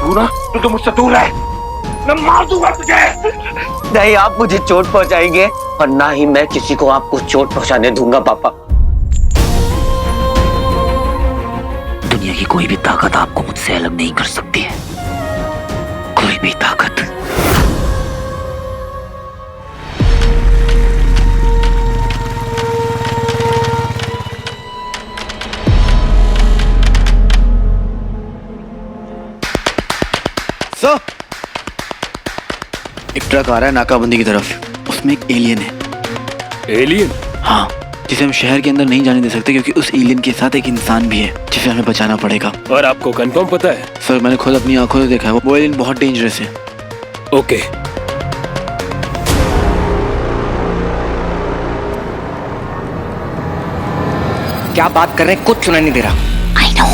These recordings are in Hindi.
तू ना, तू तो मुझसे दूर है, मैं मार दूंगा तुझे। नहीं, आप मुझे चोट पहुंचाएंगे और ना ही मैं किसी को आपको चोट पहुंचाने दूंगा पापा। दुनिया की कोई भी ताकत आपको मुझसे अलग नहीं कर सकती है, कोई भी ताकत। सर, एक ट्रक आ रहा है नाकाबंदी की तरफ, उसमें एक एलियन है। एलियन? हाँ, जिसे हम शहर के अंदर नहीं जाने दे सकते क्योंकि उस एलियन के साथ एक इंसान भी है जिसे हमें बचाना पड़ेगा। और आपको कंफर्म पता है? सर, मैंने खुद अपनी आंखों से देखा है, वो एलियन बहुत डेंजरस है। ओके। क्या बात कर रहे हैं, कुछ सुनाई नहीं दे रहा। I know.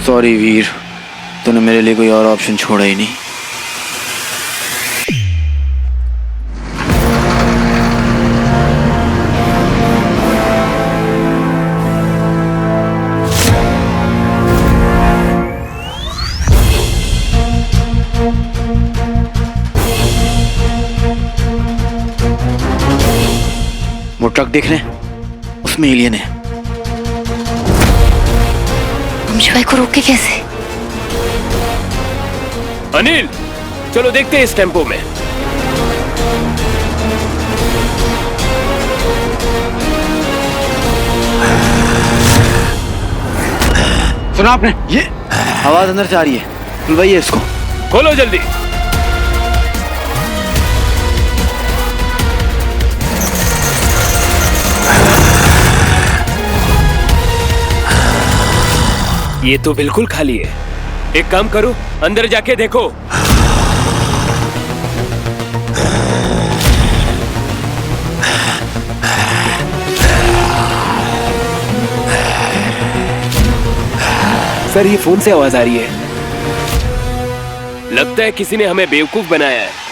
सॉरी वीर, तूने मेरे लिए कोई और ऑप्शन छोड़ा ही नहीं। वो ट्रक देख रहे हैं, उसमें एलियन है। हम शिवाय को रोके कैसे? अनिल, चलो देखते हैं इस टेम्पो में। सुना आपने? ये आवाज अंदर से आ रही है, बुलवाइए इसको। खोलो जल्दी। ये तो बिल्कुल खाली है। एक काम करो, अंदर जाके देखो। सर, ये फोन से आवाज आ रही है। लगता है किसी ने हमें बेवकूफ बनाया है।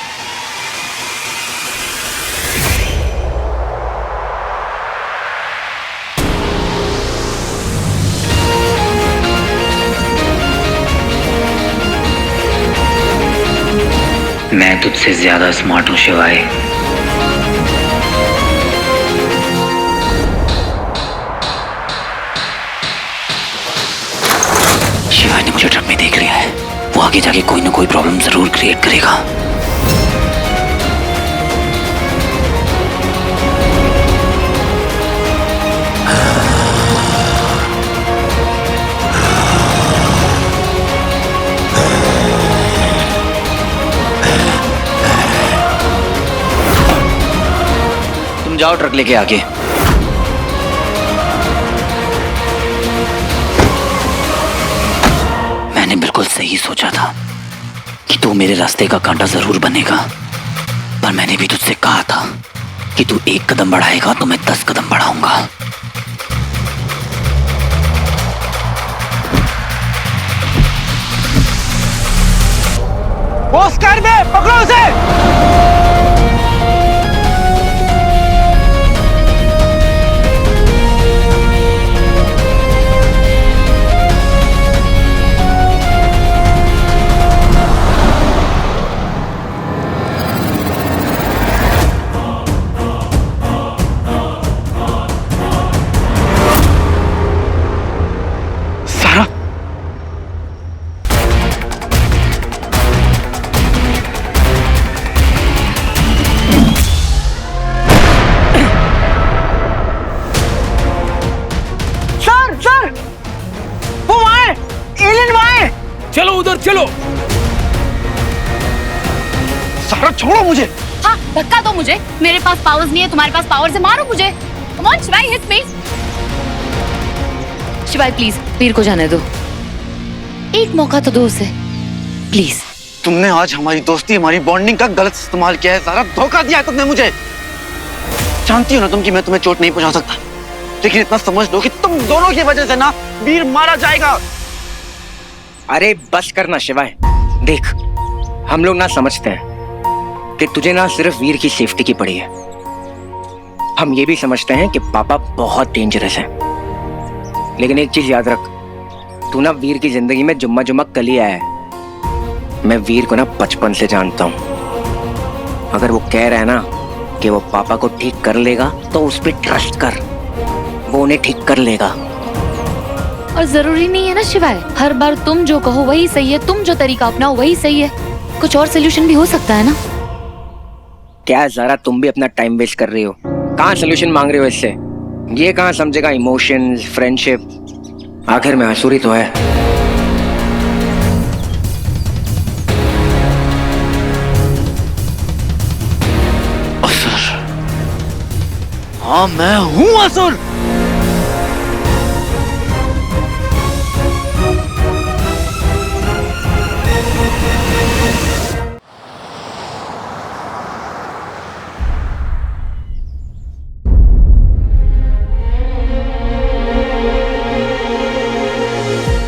मैं तुझसे ज्यादा स्मार्ट हूं शिवाय। शिवाय ने मुझे ट्रक में देख लिया है, वो आगे जाके कोई ना कोई प्रॉब्लम जरूर क्रिएट करेगा। जाओ ट्रक लेके आगे। मैंने बिल्कुल सही सोचा था कि तू मेरे रास्ते का कांटा जरूर बनेगा, पर मैंने भी तुझसे कहा था कि तू 1 कदम बढ़ाएगा तो मैं 10 कदम बढ़ाऊंगा। ऑस्कर में पकड़ो उसे। चलो उधर चलो। सारा छोड़ो मुझे। हाँ, धक्का दो मुझे। मेरे पास पावर्स नहीं है, तुम्हारे पास पावर्स है, मारो मुझे। कम ऑन शिवाय, हिट मी। शिवाय प्लीज, वीर को जाने दो। एक मौका तो दो उसे, प्लीज। तुमने आज हमारी दोस्ती, हमारी बॉन्डिंग का गलत इस्तेमाल किया है। सारा धोखा दिया है तुमने मुझे। जानती हो ना तुम कि मैं तुम्हें चोट नहीं पहुंचा सकता, लेकिन इतना समझ लो कि तुम दोनों की वजह से ना वीर मारा जाएगा। अरे बस करना शिवाय, देख हम लोग ना समझते हैं कि तुझे ना सिर्फ वीर की सेफ्टी की पड़ी है, हम ये भी समझते हैं कि पापा बहुत डेंजरस है। लेकिन एक चीज याद रख, तू ना वीर की जिंदगी में जुम्मा जुम्मा कल ही आया है। मैं वीर को ना बचपन से जानता हूँ। अगर वो कह रहा है ना कि वो पापा को ठीक कर लेगा तो उस पर ट्रस्ट कर, वो उन्हें ठीक कर लेगा। और जरूरी नहीं है ना शिवाय, हर बार तुम जो कहो वही सही है, तुम जो तरीका अपनाओ वही सही है। कुछ और सोल्यूशन भी हो सकता है ना। क्या ज़रा तुम भी अपना टाइम वेस्ट कर रही हो? कहाँ सोल्यूशन मांग रहे हो इससे? ये कहाँ समझेगा इमोशंस, फ्रेंडशिप? आखिर में आसुरी तो है। असुर? हाँ मैं हूँ असुर।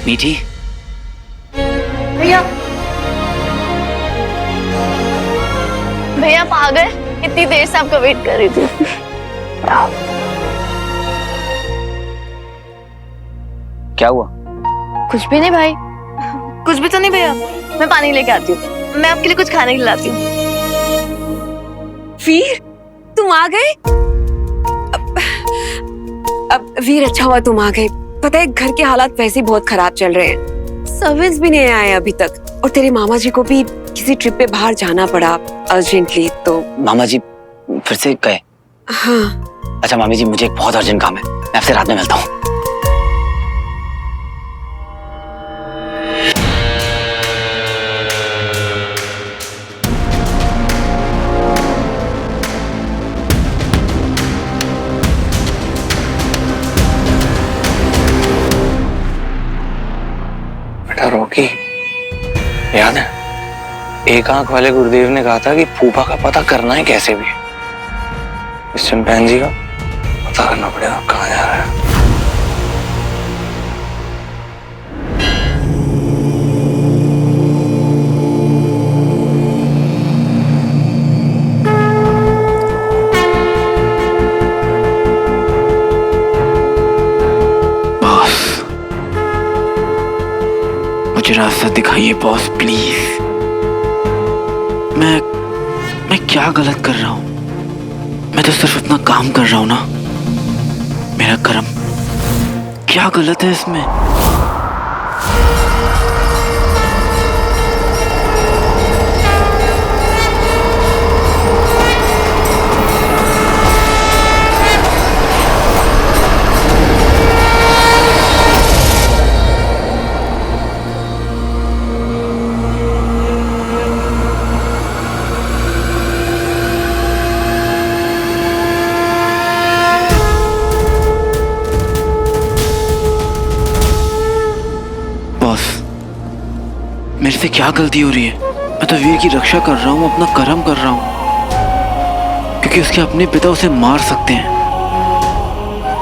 मीठी, भैया भैया आप आ गए? इतनी देर से आपका वेट कर रही थी। क्या हुआ? कुछ भी नहीं भाई, कुछ भी तो नहीं भैया। मैं पानी लेके आती हूँ, मैं आपके लिए कुछ खाने के लिए लाती हूँ। वीर, तुम आ गए? अब वीर अच्छा हुआ तुम आ गए। पता है घर के हालात वैसे ही बहुत खराब चल रहे हैं, सर्विस भी नहीं आए अभी तक, और तेरे मामा जी को भी किसी ट्रिप पे बाहर जाना पड़ा अर्जेंटली। तो मामा जी फिर से गए? हाँ। अच्छा मामी जी, मुझे एक बहुत अर्जेंट काम है, मैं आपसे रात में मिलता हूँ। बेटा रॉकी, याद है एक आंख वाले गुरुदेव ने कहा था कि फूफा का पता करना है कैसे भी। इस चिंपैंजी जी का पता करना पड़ेगा कहाँ जा रहा है। मुझे रास्ता दिखाइए बॉस प्लीज। मैं क्या गलत कर रहा हूँ? मैं तो सिर्फ अपना काम कर रहा हूँ ना। मेरा कर्म क्या गलत है इसमें? मेरे से क्या गलती हो रही है? मैं तो वीर की रक्षा कर रहा हूँ, अपना कर्म कर रहा हूँ, क्योंकि उसके अपने पिता उसे मार सकते हैं।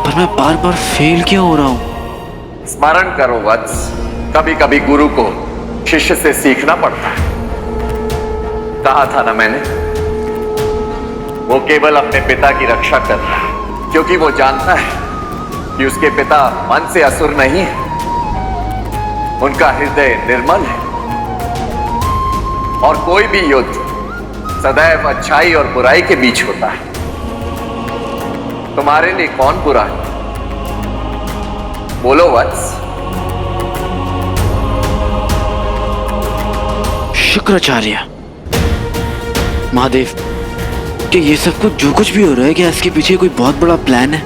पर मैं बार बार फेल क्यों हो रहा हूँ? स्मरण करो वत्स, कभी कभी गुरु को शिष्य से सीखना पड़ता है। कहा था ना मैंने, वो केवल अपने पिता की रक्षा कर रहा है क्योंकि वो जानता है कि उसके पिता मन से असुर नहीं है, उनका हृदय निर्मल है। और कोई भी युद्ध सदैव अच्छाई और बुराई के बीच होता है। तुम्हारे लिए कौन बुरा है? बोलो वत्स। शुक्राचार्य, महादेव, कि ये सब कुछ जो कुछ भी हो रहा है, क्या इसके पीछे कोई बहुत बड़ा प्लान है?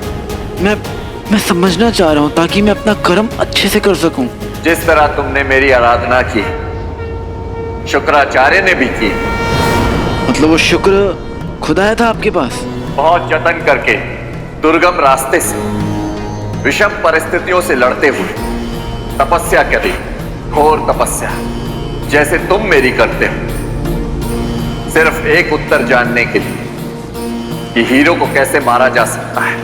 मैं समझना चाह रहा हूँ ताकि मैं अपना कर्म अच्छे से कर सकूं। जिस तरह तुमने मेरी आराधना की, शुक्राचार्य ने भी की। मतलब वो शुक्र खुद आया था आपके पास? बहुत जतन करके दुर्गम रास्ते से, विषम परिस्थितियों से लड़ते हुए तपस्या करी, घोर तपस्या जैसे तुम मेरी करते हो, सिर्फ एक उत्तर जानने के लिए कि हीरो को कैसे मारा जा सकता है।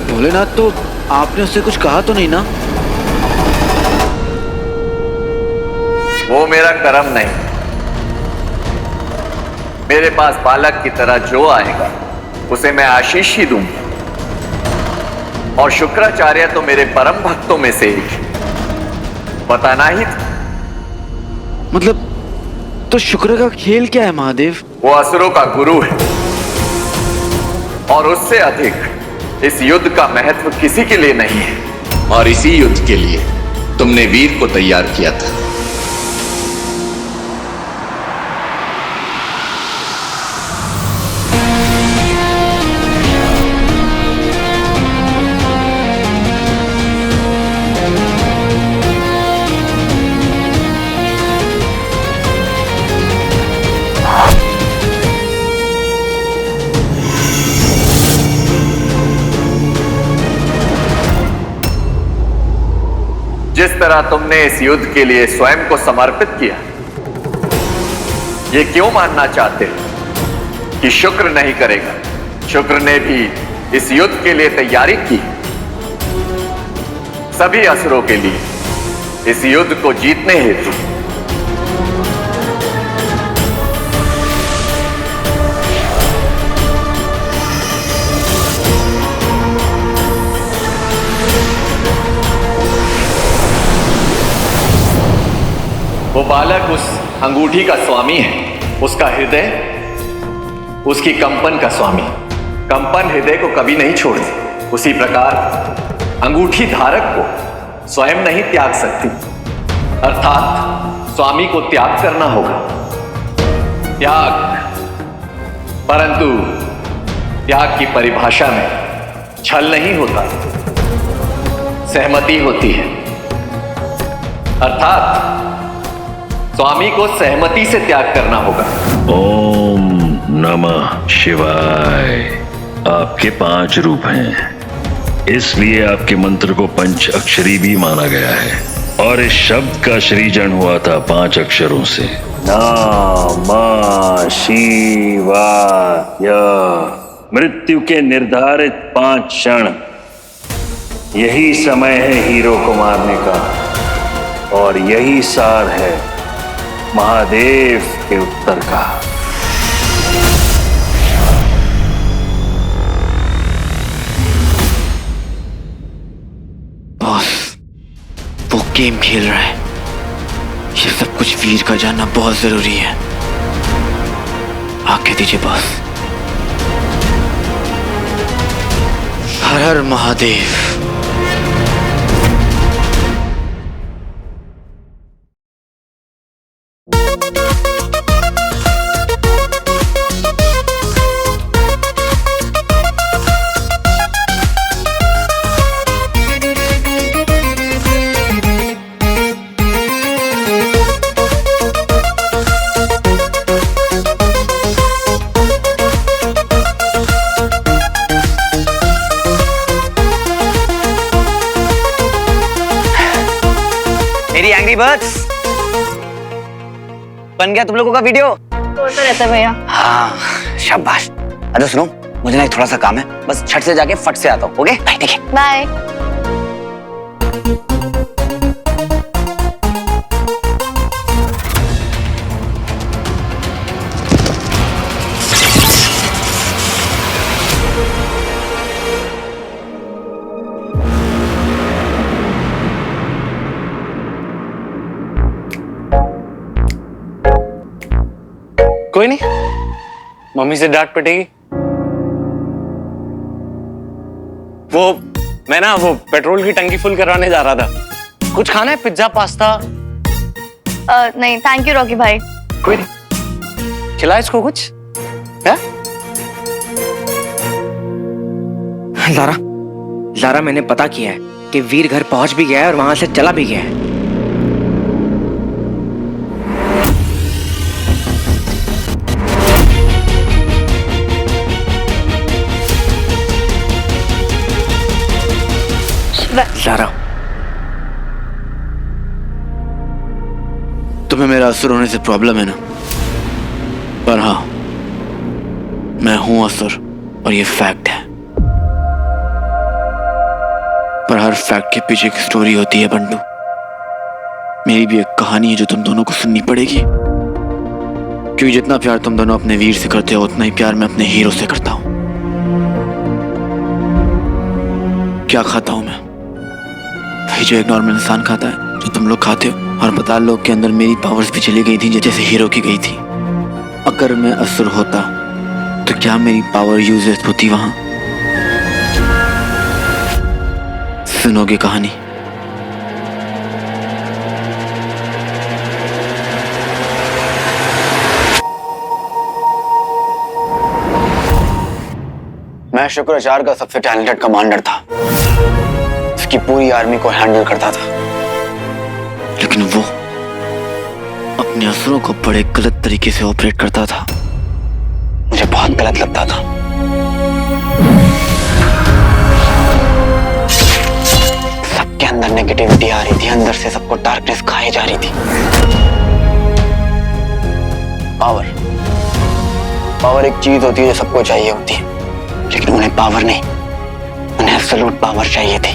भोलेनाथ, तो आपने उससे कुछ कहा तो नहीं ना? वो मेरा कर्म नहीं, मेरे पास बालक की तरह जो आएगा उसे मैं आशीष ही दूंगा। और शुक्राचार्य तो मेरे परम भक्तों में से एक है। बताना ही था। मतलब तो शुक्र का खेल क्या है महादेव? वो असुरों का गुरु है और उससे अधिक इस युद्ध का महत्व किसी के लिए नहीं है। और इसी युद्ध के लिए तुमने वीर को तैयार किया था। जिस तरह तुमने इस युद्ध के लिए स्वयं को समर्पित किया, ये क्यों मानना चाहते हो कि शुक्र नहीं करेगा? शुक्र ने भी इस युद्ध के लिए तैयारी की, सभी असुरों के लिए इस युद्ध को जीतने हेतु। वो बालक उस अंगूठी का स्वामी है, उसका हृदय उसकी कंपन का स्वामी। कंपन हृदय को कभी नहीं छोड़ती। उसी प्रकार अंगूठी धारक को स्वयं नहीं त्याग सकती, अर्थात स्वामी को त्याग करना होगा। त्याग, परंतु त्याग की परिभाषा में छल नहीं होता, सहमति होती है। अर्थात स्वामी को सहमति से त्याग करना होगा। ओम नमः शिवाय। आपके 5 रूप हैं, इसलिए आपके मंत्र को पंच अक्षरी भी माना गया है। और इस शब्द का सृजन हुआ था 5 अक्षरों से। नमः शिवाय। मृत्यु के निर्धारित 5 क्षण, यही समय है हीरो को मारने का, और यही सार है महादेव के उत्तर का। बॉस, वो गेम खेल रहा है। ये सब कुछ वीर का जानना बहुत जरूरी है। आज्ञा दीजिए बॉस। हर हर महादेव। मेरी एंग्री बर्ड्स बन गया तुम लोगों का वीडियो? होता रहता है भैया। हाँ शाबाश। अच्छा सुनो, मुझे ना एक थोड़ा सा काम है, बस छट से जाके फट से आता हूँ। ओके ठीक है, बाय। कोई नहीं, मम्मी से डांट पड़ेगी। मैं ना पेट्रोल की टंकी फुल करवाने जा रहा था। कुछ खाना है? Pizza, pasta? नहीं थैंक यू रॉकी भाई। कोई नहीं, खिला इसको कुछ है? ज़ारा मैंने पता किया है कि वीर घर पहुंच भी गया है और वहां से चला भी गया है। ज़ारा, तुम्हें मेरा असुर होने से प्रॉब्लम है ना? पर हाँ, मैं हूं असुर और ये फैक्ट है। पर हर फैक्ट के पीछे एक स्टोरी होती है बंटू। मेरी भी एक कहानी है जो तुम दोनों को सुननी पड़ेगी, क्योंकि जितना प्यार तुम दोनों अपने वीर से करते हो उतना ही प्यार मैं अपने हीरो से करता हूँ। क्या खाता हूँ मैं? वही जो एक नॉर्मल इंसान खाता है, जो तुम लोग खाते हो। और बता, लोग के अंदर मेरी पावर्स भी चली गई थी जैसे हीरो की गई थी। अगर मैं असुर होता तो क्या मेरी पावर यूजलेस होती वहां? सुनोगे कहानी? मैं शुक्राचार्य का सबसे टैलेंटेड कमांडर था, उसकी पूरी आर्मी को हैंडल करता था। लेकिन वो अपने असुरों को बड़े गलत तरीके से ऑपरेट करता था। मुझे बहुत गलत लगता था। सबके अंदर नेगेटिविटी आ रही थी, अंदर से सबको डार्कनेस खाई जा रही थी। पावर एक चीज होती है जो सबको चाहिए होती है, लेकिन उन्हें पावर नहीं, उन्हें एब्सोल्यूट पावर चाहिए थी।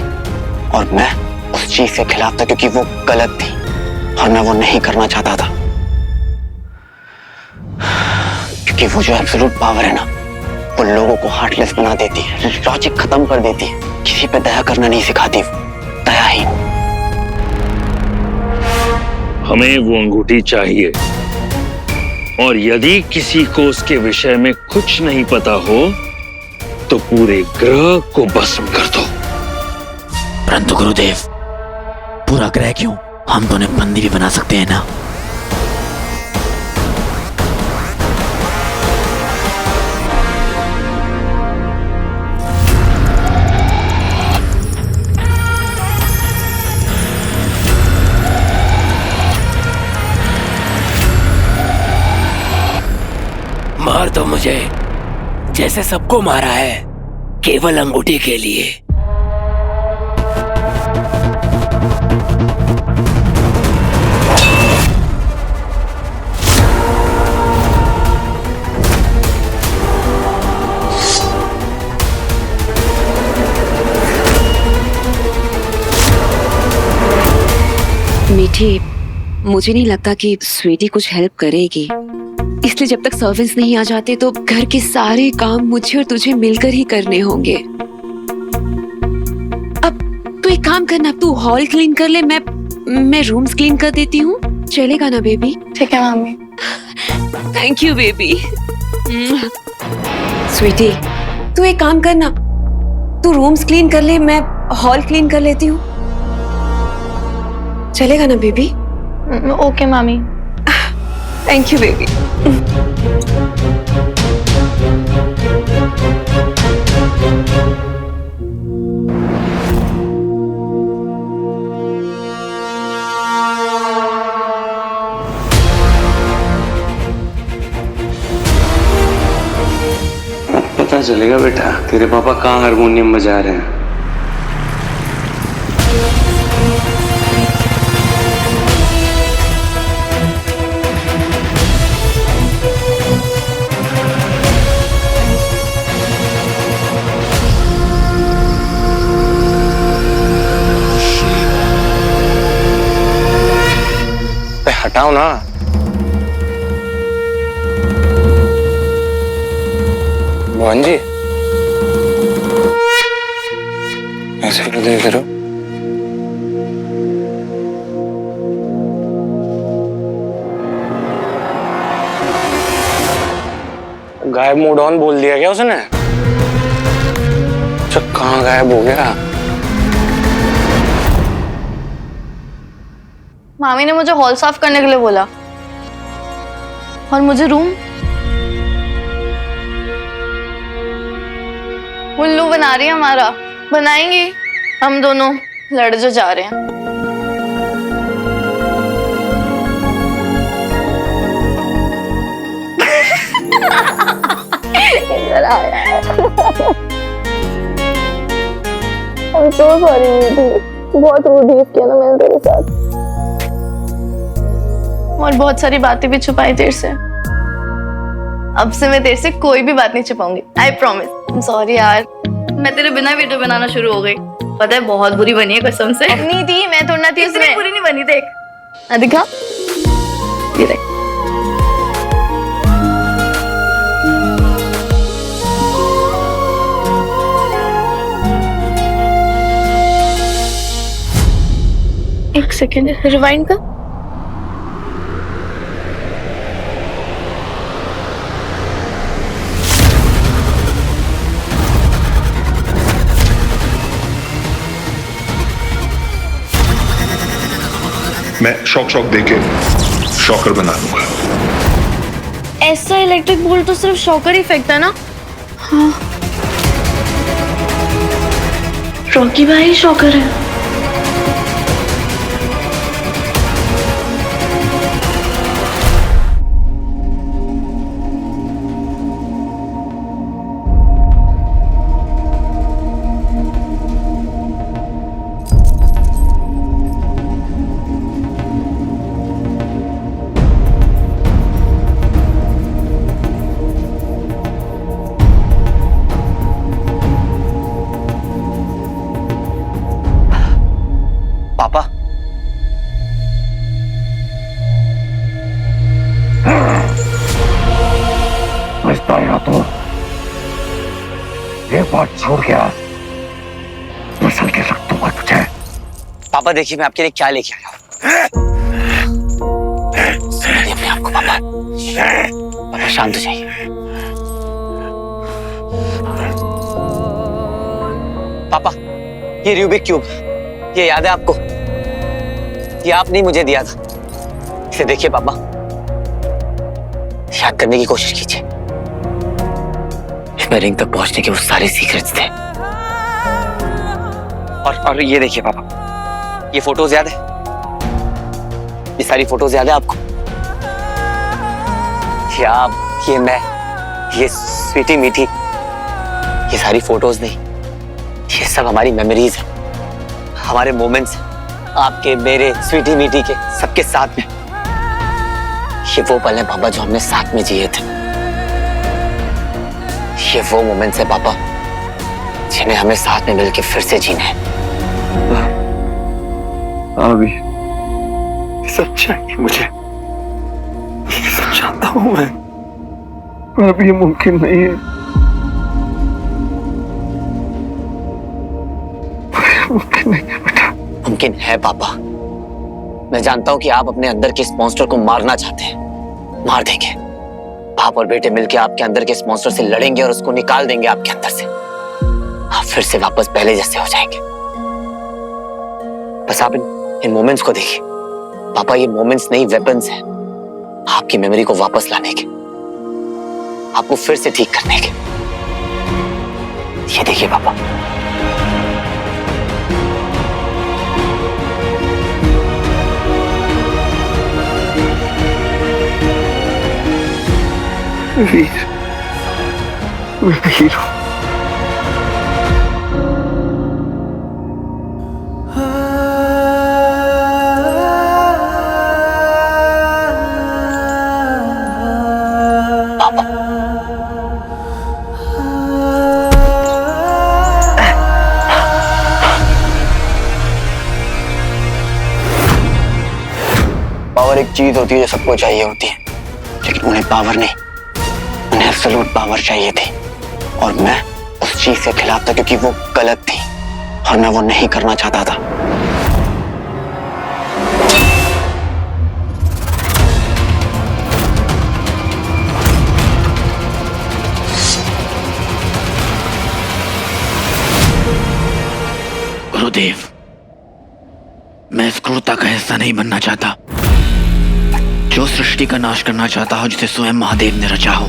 और मैं उस चीज के खिलाफ था क्योंकि वो गलत थी और मैं वो नहीं करना चाहता था। क्योंकि वो जो एब्सोल्यूट पावर है ना, वो लोगों को हार्टलेस बना देती है, लॉजिक खत्म कर देती है, किसी पे दया करना नहीं सिखाती, दयाहीन। हमें वो अंगूठी चाहिए, और यदि किसी को उसके विषय में कुछ नहीं पता हो तो पूरे ग्रह को भस्म कर दो। परंतु गुरुदेव, पूरा ग्रह क्यों? हम तो उन्हें बंदी भी बना सकते हैं ना। मार दो मुझे जैसे सबको मारा है, केवल अंगूठी के लिए। मीठी, मुझे नहीं लगता कि स्वीटी कुछ हेल्प करेगी, इसलिए जब तक सर्वेंट्स नहीं आ जाते तो घर के सारे काम मुझे और तुझे मिलकर ही करने होंगे। अब तू एक काम करना, तू हॉल क्लीन कर ले, मैं रूम्स क्लीन कर देती हूँ। चलेगा ना बेबी? ठीक है mummy. Thank you baby. Sweetie, तू एक काम करना, तू रूम्स क्लीन कर ले, मैं हॉल क्लीन कर लेती हूँ। चलेगा ना बेबी? ओके मामी। Thank you baby. पता चलेगा बेटा, तेरे पापा कहाँ हारमोनियम बजा रहे हैं। हटाओ ना। मोहन जी, ऐसे क्यों देख रहे हो? गायब मोड ऑन बोल दिया क्या उसने? अच्छा, कहाँ गायब हो गया? मामी ने मुझे हॉल साफ करने के लिए बोला, और मुझे रूम। उल्लू बना रही है हमारा, बनाएंगी हम दोनों लड़ जो जा रहे हैं। इधर आया। I'm so sorry मीठी, बहुत रूड किया ना मैंने तेरे साथ, और बहुत सारी बातें भी छुपाई तेरे से। अब से मैं तेरे से कोई भी बात नहीं छुपाऊंगी, आई प्रॉमिस। सॉरी यार, मैं तेरे बिना वीडियो बनाना शुरू हो गई। पता है बहुत बुरी बनी है कसम से। नहीं थी, मैं थोड़ा थी उसमें। बुरी नहीं बनी, देख दिखा, ये देख। सेकेंड, रिवाइंड कर। मैं शॉक देके शॉकर बना दूंगा। ऐसा इलेक्ट्रिक बोल्ट तो सिर्फ शॉकर ही फेंकता है ना? हाँ, रॉकी भाई शॉकर है। पापा, तो ये बात छोड़ के आ, मसल के रख दूंगा तुझे। पापा देखिए मैं आपके लिए क्या लेके आया हूँ। अपने आप को पापा, पापा शांत हो जाइए। पापा, ये रूबिक क्यूब, ये याद है आपको? ये आपने मुझे दिया था। इसे देखिए पापा, याद करने की कोशिश कीजिए। इसमें रिंग तक पहुंचने के वो सारे सीक्रेट्स थे। और ये देखिए पापा, ये फोटोज याद है? ये सारी फोटोज याद है आपको? ये आप, ये मैं, ये स्वीटी मीठी, ये सारी फोटोज नहीं, ये सब हमारी मेमोरीज है, हमारे मोमेंट्स, आपके, मेरे, स्वीटी मीठी के, सबके साथ में। ये वो पल है पापा जो हमने साथ में जिए थे। ये वो मोमेंट्स है पापा जिन्हें हमें साथ में मिलकर फिर से जीना है। अभी सब चाहिए मुझे, ये सब चाहता हूं मैं, पर अब ये मुमकिन नहीं है। मुमकिन नहीं है बेटा। मुमकिन है पापा। मैं जानता हूं कि आप अपने अंदर के इस मॉन्स्टर को मारना चाहते हैं, मार देंगे। बाप और बेटे मिलकर आपके अंदर के इस मॉन्स्टर से लड़ेंगे और उसको निकाल देंगे आपके अंदर से। आप फिर से वापस पहले जैसे हो जाएंगे। बस आप इन मोमेंट्स को देखिए पापा। ये मोमेंट्स नहीं, वेपन्स हैं आपकी मेमोरी को वापस लाने के, आपको फिर से ठीक करने के। ये देखिए पापा। वीर, मैं वीर हूं। पावर एक चीज होती है जो सबको चाहिए होती है, लेकिन उन्हें पावर नहीं, उन्हें एब्सोल्यूट पावर चाहिए थी। और मैं उस चीज के खिलाफ था क्योंकि वो गलत थी और मैं वो नहीं करना चाहता था। गुरुदेव, मैं इस क्रूरता का हिस्सा नहीं बनना चाहता जो सृष्टि का नाश करना चाहता हो, जिसे स्वयं महादेव ने रचा हो।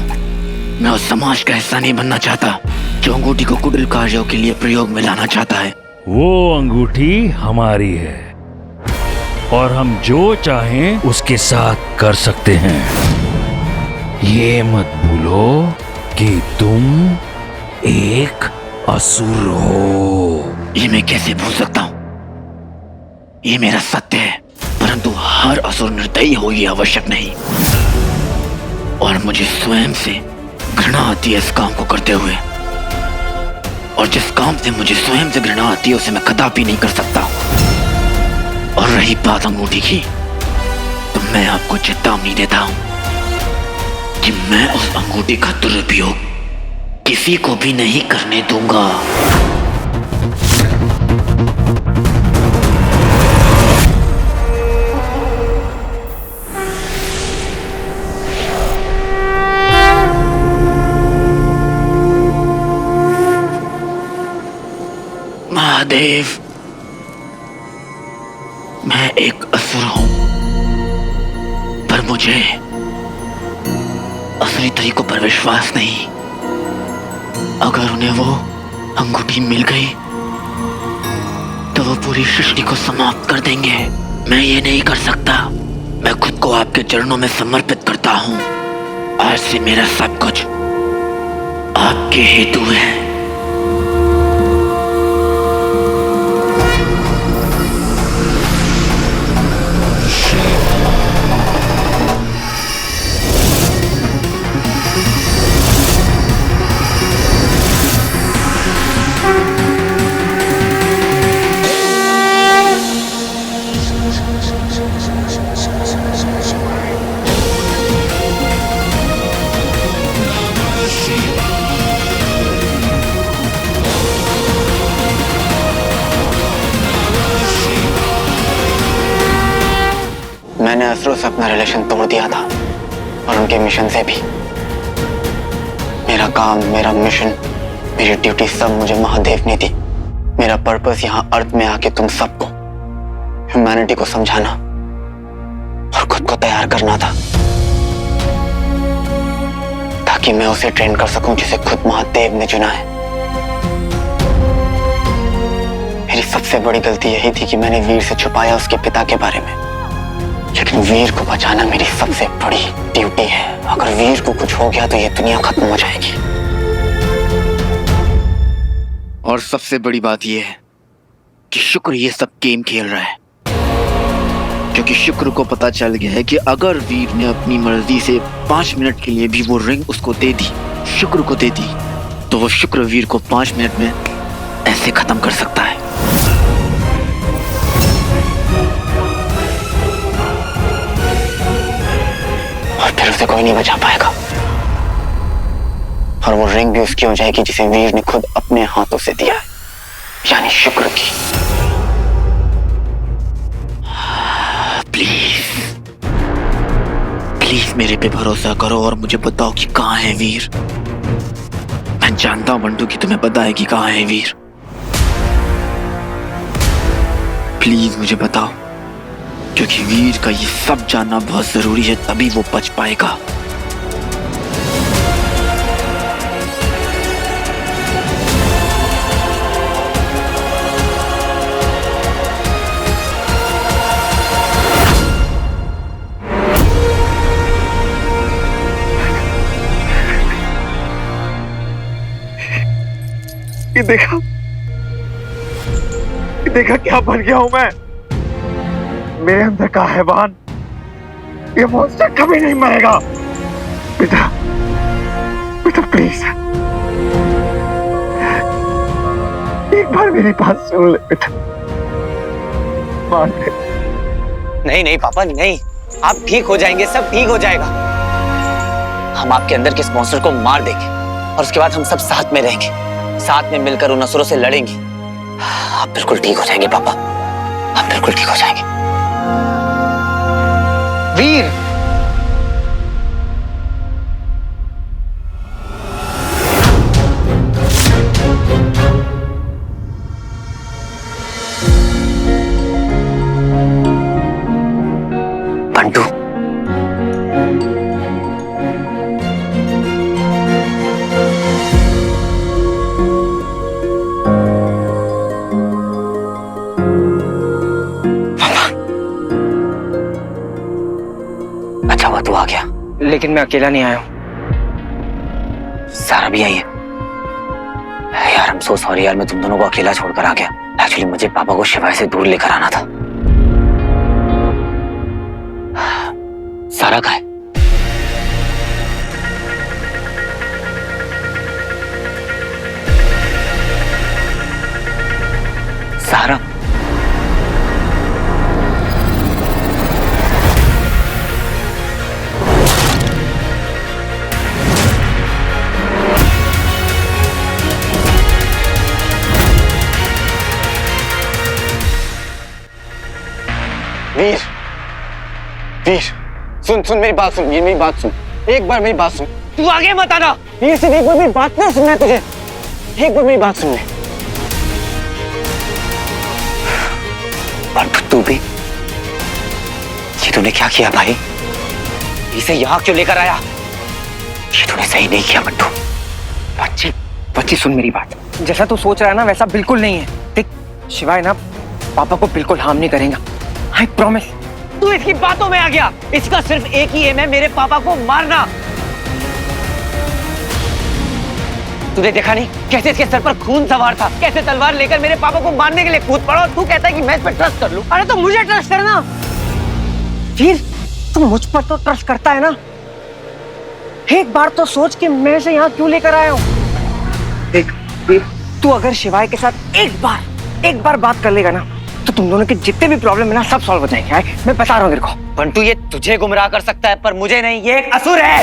मैं उस समाज का हिस्सा नहीं बनना चाहता जो अंगूठी को कुटिल कार्यों के लिए प्रयोग में लाना चाहता है। वो अंगूठी हमारी है और हम जो चाहें उसके साथ कर सकते हैं। ये मत भूलो कि तुम एक असुर हो। ये मैं कैसे भूल सकता हूँ? ये मेरा सत्य है, परंतु हर असुर निर्दयी हो ये आवश्यक नहीं। और मुझे स्वयं से घृणा आती है इस काम को करते हुए, और जिस काम से मुझे स्वयं से घृणा आती है उसे मैं कदापि नहीं कर सकता। और रही बात अंगूठी की, तो मैं आपको चेतावनी देता हूं कि मैं उस अंगूठी का दुरुपयोग किसी को भी नहीं करने दूंगा। महादेव, मैं एक असुर हूं, पर मुझे असली तरीकों पर विश्वास नहीं। अगर उन्हें वो अंगूठी मिल गई तो वो पूरी सृष्टि को समाप्त कर देंगे। मैं ये नहीं कर सकता। मैं खुद को आपके चरणों में समर्पित करता हूं। आज से मेरा सब कुछ आपके हेतु है। मैंने असुरों से अपना रिलेशन तोड़ दिया था और उनके मिशन से भी। मेरा काम, मेरा मिशन, मेरी ड्यूटी सब मुझे महादेव ने दी। मेरा पर्पस यहाँ अर्थ में आके तुम सबको, ह्यूमैनिटी को समझाना और खुद को तैयार करना था, ताकि मैं उसे ट्रेन कर सकूं जिसे खुद महादेव ने चुना है। मेरी सबसे बड़ी गलती यही थी कि मैंने वीर से छुपाया उसके पिता के बारे में। लेकिन वीर को बचाना मेरी सबसे बड़ी ड्यूटी है। अगर वीर को कुछ हो गया तो ये दुनिया खत्म हो जाएगी। और सबसे बड़ी बात यह है कि शुक्र ये सब गेम खेल रहा है, क्योंकि शुक्र को पता चल गया है कि अगर वीर ने अपनी मर्जी से 5 मिनट के लिए भी वो रिंग उसको दे दी, शुक्र को दे दी, तो वो शुक्र वीर को 5 मिनट में ऐसे खत्म कर सकता है। और फिर उसे कोई नहीं बचा पाएगा। और वो रिंग भी उसकी हो जाएगी जिसे वीर ने खुद अपने हाथों से दिया है, यानी शुक्र की। प्लीज प्लीज मेरे पे भरोसा करो और मुझे बताओ कि कहाँ है वीर। मैं जानता हूं बंटू कि तुम्हें पता है कि कहाँ है वीर। प्लीज मुझे बताओ, क्योंकि वीर का ये सब जानना बहुत जरूरी है, तभी वो बच पाएगा। ये देखा क्या बन गया हूं मैं। मेरे अंदर का हैवान, ये मॉन्स्टर कभी नहीं मरेगा। बेटा बेटा प्लीज एक बार मेरी बात सुन ले बेटा। मान ले। नहीं नहीं पापा नहीं, आप ठीक हो जाएंगे, सब ठीक हो जाएगा। हम आपके अंदर के इस मॉन्स्टर को मार देंगे और उसके बाद हम सब साथ में रहेंगे, साथ में मिलकर उन असुरों से लड़ेंगे। आप बिल्कुल ठीक हो जाएंगे पापा, आप बिल्कुल ठीक हो जाएंगे। वीर बंटू, अच्छा हुआ तू आ गया। लेकिन मैं अकेला नहीं आया हूँ। सारा भी आई है। यार I'm so sorry यार, मैं तुम दोनों को अकेला छोड़कर आ गया। एक्चुअली मुझे पापा को शिवाय से दूर लेकर आना था। सारा कहाँ है? सारा वीर वीर सुन सुन मेरी बात सुन, वीर मेरी बात सुन, एक बार मेरी बात सुन। तू आगे मत आना। वीर सिर्फ एक बार मेरी बात ना सुनना है तुझे, एक बार मेरी बात सुन ले। और तू भी? ये तूने क्या किया भाई? इसे यहाँ क्यों लेकर आया? ये तूने सही नहीं किया बंटू। बच्ची बच्ची सुन मेरी बात। जैसा तू सोच रहा है ना वैसा बिल्कुल नहीं है। देख शिवाय ना पापा को बिल्कुल हार्म नहीं करेगा। I promise. तू इसकी बातों में आ गया। इसका सिर्फ एक ही एम है, मेरे पापा को मारना। तूने देखा नहीं कैसे इसके सर पर खून सवार था, कैसे तलवार लेकर मेरे पापा को मारने के लिए कूद पड़ा। और तू कहता है कि मैं इस पर ट्रस्ट कर लूं। अरे तो मुझे ट्रस्ट करना। फिर तू मुझ पर तो ट्रस्ट करता है ना। एक बार तो सोच कि मैं इसे यहाँ क्यों लेकर आया हूँ। देख तू अगर शिवाय के साथ एक बार बात कर लेगा ना तो तुम दोनों के जितने भी प्रॉब्लम है ना सब सॉल्व हो जाएंगे। मैं बता रहा हूँ तेरे को। बंटू ये तुझे गुमराह कर सकता है पर मुझे नहीं। ये एक असुर है।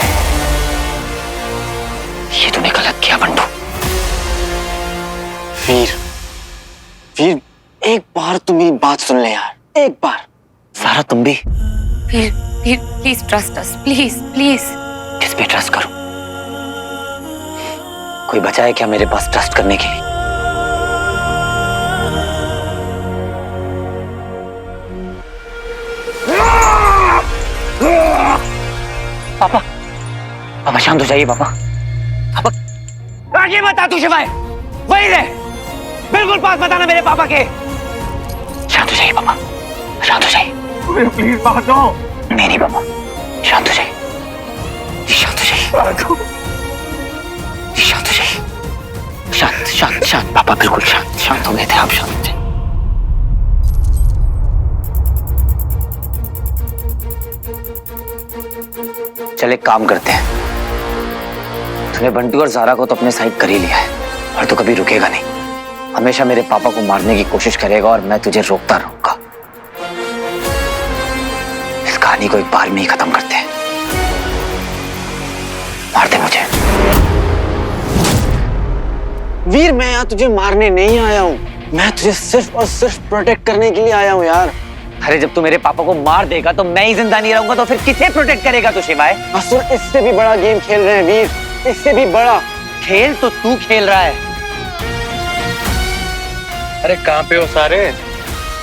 ये तूने गलत किया बंटू। वीर एक बार तुम मेरी बात सुन ले यार, एक बार। सारा तुम भी। फिर please trust us, please please. किस पे ट्रस्ट करूं? कोई बचा है क्या मेरे पास ट्रस्ट करने के लिए? पापा पापा शांत हो जाइए पापा। पापा आगे बता तू शिवाय, वही रहे बिल्कुल पास बताना मेरे पापा के। शांत हो जाइए पापा, शांत हो जाइए। प्लीज बात जाओ। नहीं पापा शांत हो जाइए, शांत हो जाइए, शांत हो जाइए। शांत शांत शांत पापा बिल्कुल शांत। शांत हो गए थे आप, शांत हो जाइए। चल एक काम करते हैं। तूने बंटू और ज़ारा को तो अपने साइड कर ही लिया है और तू कभी रुकेगा नहीं। हमेशा मेरे पापा को मारने की कोशिश करेगा और मैं तुझे रोकता रहूंगा। इस कहानी को एक बार में ही खत्म करते हैं। मार दे मुझे। वीर मैं यहाँ तुझे मारने नहीं आया हूँ, मैं तुझे सिर्फ और सिर्फ प्रोटेक्ट करने के लिए आया हूँ यार। अरे जब तू मेरे पापा को मार देगा तो मैं ही जिंदा नहीं रहूंगा तो फिर किसे प्रोटेक्ट करेगा तू शिवाय? असुर इससे भी बड़ा गेम खेल रहे हैं वीर, इससे भी बड़ा। खेल तो तू खेल रहा है। अरे कहाँ पे हो सारे?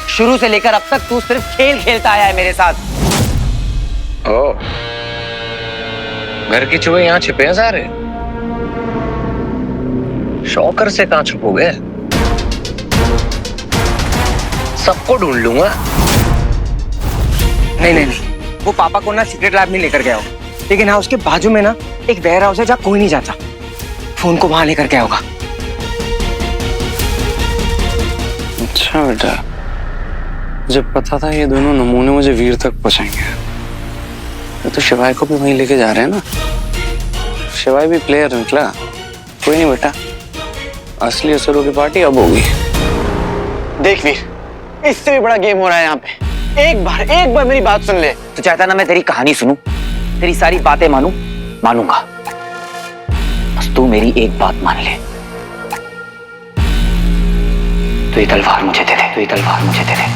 शुरू से लेकर अब तक तू सिर्फ खेल खेलता आया है मेरे साथ। ओ, घर की चूहे यहाँ छिपे हैं सारे। शौकर से कहाँ छुपोगे? सबको ढूंढ लूंगा। नहीं, वो पापा को ना सीक्रेट लैब में लेकर गया होगा, लेकिन हाँ उसके बाजू में ना एक वेयर हाउस है जहाँ कोई नहीं जाता। फोन को वहां लेकर गया होगा। अच्छा बेटा, जब पता था ये दोनों नमूने मुझे वीर तक पहुंचाएंगे तो शिवाय को भी वहीं लेके जा रहे हैं ना। शिवाय भी प्लेयर निकला। कोई नहीं बेटा, असली असुरों की पार्टी अब होगी। देख वीर, इससे भी बड़ा गेम हो रहा है यहाँ पे। एक बार मेरी बात सुन ले। तू चाहता ना मैं तेरी कहानी सुनूं, तेरी सारी बातें मानूंगा। बस तू मेरी एक बात मान ले। तो ये तलवार मुझे दे दे, तो ये तलवार मुझे दे दे।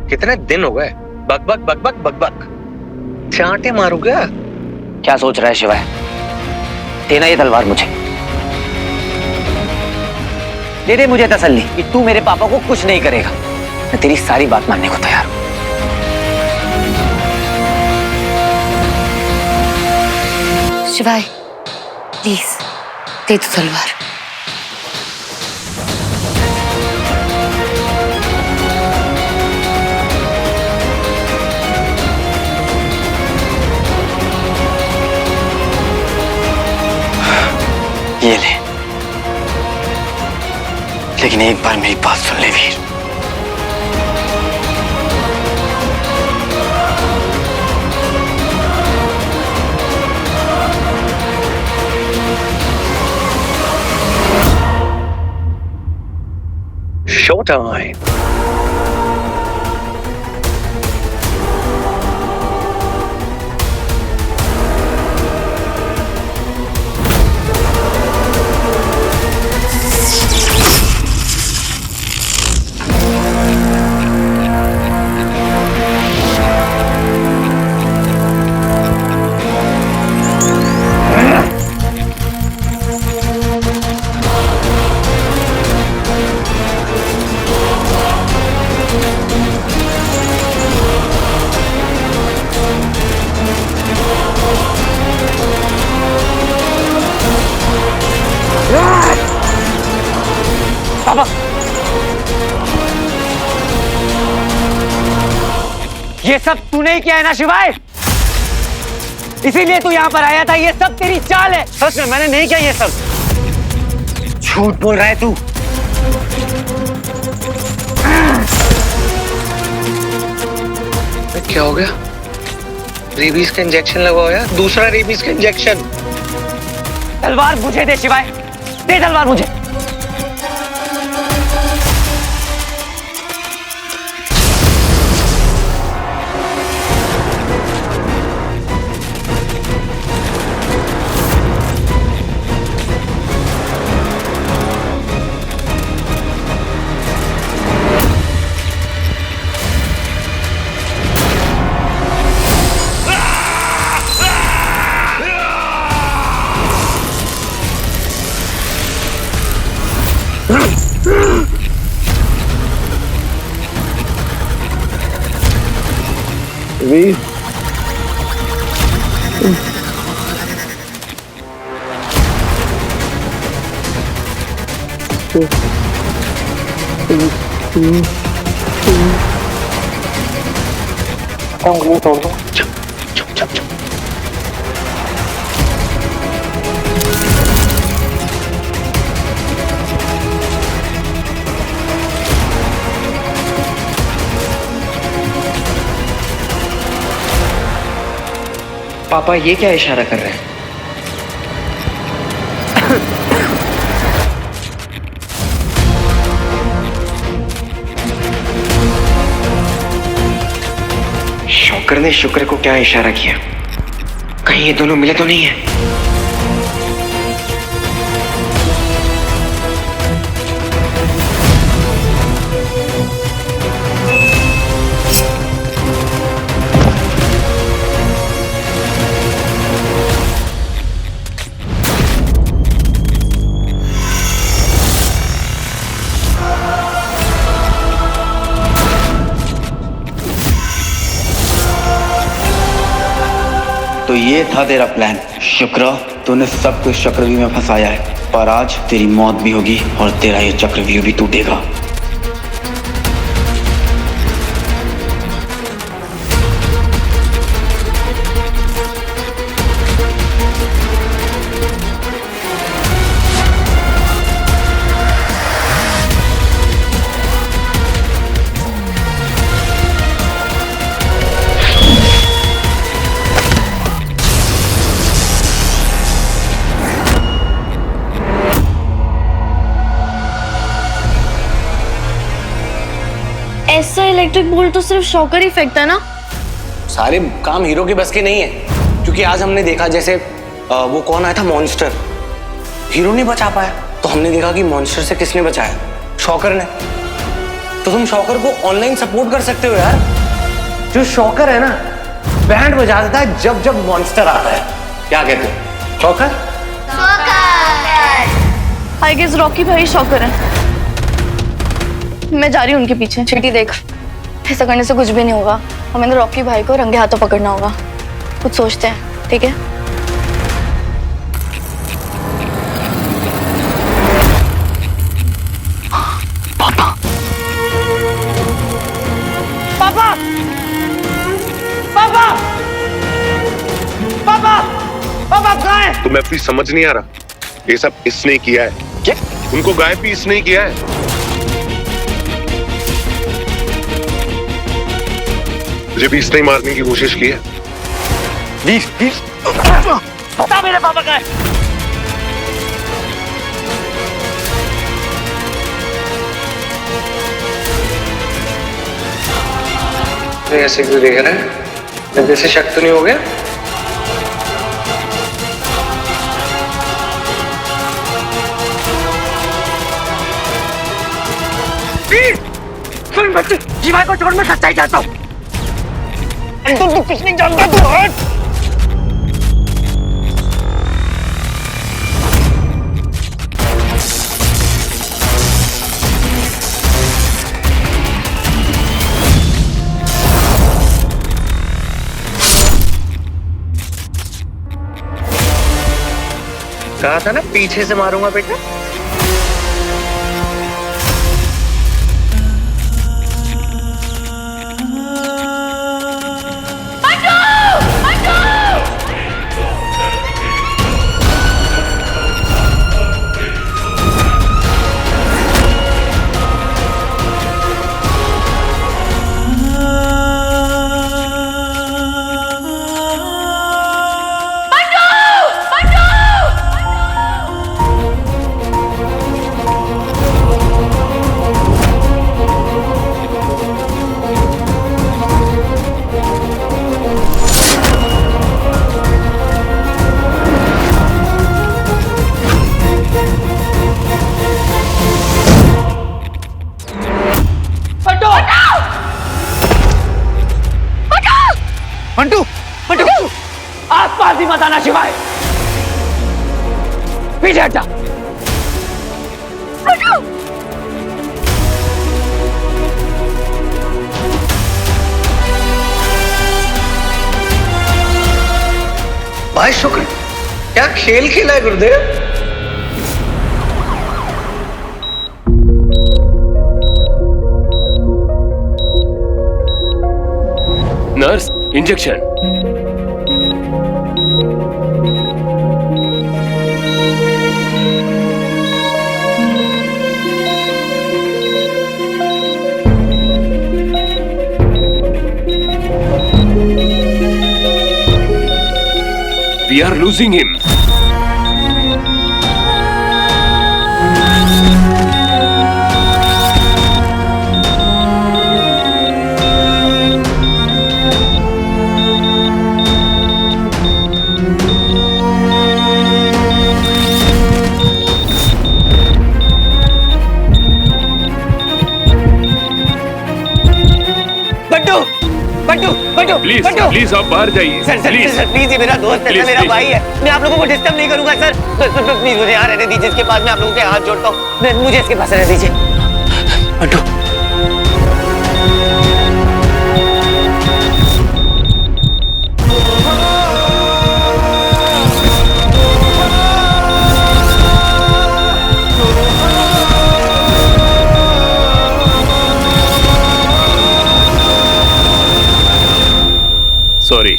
कितने दिन हो गए बक बक बक बक बक बक, चांटे मारू क्या? क्या सोच रहा है शिवाय? देना ये तलवार मुझे, दे दे मुझे तसल्ली कि तू मेरे पापा को कुछ नहीं करेगा। मैं तेरी सारी बात मानने को तैयार हूं। शिवाय प्लीज दे दो तलवार। ये ले, लेकिन एक बार मेरी बात सुन ले वीर। Show time. पापा, ये सब तूने ही किया है ना शिवाय? इसीलिए तू यहाँ पर आया था। ये सब तेरी चाल है। सच में मैंने नहीं किया ये सब। झूठ बोल रहा है तू। क्या हो गया? रेबीज का इंजेक्शन लगवाओ यार, दूसरा रेबीज का इंजेक्शन। तलवार मुझे दे शिवाय, दे तलवार मुझे। तोड़ दो। चुप चुप चुप। पापा ये क्या इशारा कर रहे हैं? शौकर ने शुक्र को क्या इशारा किया? कहीं ये दोनों मिले तो नहीं है? तो ये था तेरा प्लान शुक्र। तूने सब कुछ चक्रव्यूह में फंसाया है, पर आज तेरी मौत भी होगी और तेरा ये चक्रव्यूह भी टूटेगा। ऐसा इलेक्ट्रिक बोल्ट तो सिर्फ शॉकर ही फेंकता है ना? सारे काम हीरो के बस के नहीं है, क्योंकि आज हमने देखा जैसे वो कौन आया था, मॉन्स्टर। हीरो नहीं बचा पाया, तो हमने देखा कि मॉन्स्टर से किसने बचाया? शॉकर ने। तो तुम शॉकर को ऑनलाइन सपोर्ट कर सकते हो यार। जो शॉकर है ना, बैंड बजा देता है जब जब मॉन्स्टर आता है। क्या कहते हो? शॉकर? आई गेस रॉकी भाई शॉकर है। मैं जा रही हूँ उनके पीछे। चीटी देख, ऐसा करने से कुछ भी नहीं होगा। हमें तो रॉकी भाई को रंगे हाथों पकड़ना होगा। कुछ सोचते हैं, ठीक है? पापा पापा पापा पापा पापा कहाँ है? तुम्हें अपनी समझ नहीं आ रहा? ये सब इसने किया है। क्या? उनको गायब भी इसने ही किया है। मुझे भी इसने ही मारने की कोशिश की है। बता मेरे पापा कहाँ है? ऐसे क्यों देख रहे हैं? जैसे शक तो नहीं हो गया? सुन बच्चे, जीवा को छोड़, मैं सच्चाई चाहता हूँ। तू कुछ नहीं जानता, तू हट। कहा था ना पीछे से मारूंगा बेटा। बंटू बंटू आसपास ही मत आना शिवाय, पीछे हट जा। भाई शुक्र, क्या खेल खेला है गुरुदेव। Nurse, injection. We are losing him. Please please आप बाहर जाइए। सर प्लीज, ये मेरा दोस्त है, मेरा भाई है, मैं आप लोगों को डिस्टर्ब नहीं करूंगा सर। प्लीज मुझे यहाँ रहने दीजिए, इसके पास मैं आप लोगों के हाथ जोड़ता हूँ, मुझे इसके पास रहने दीजिए। Bantu Sorry,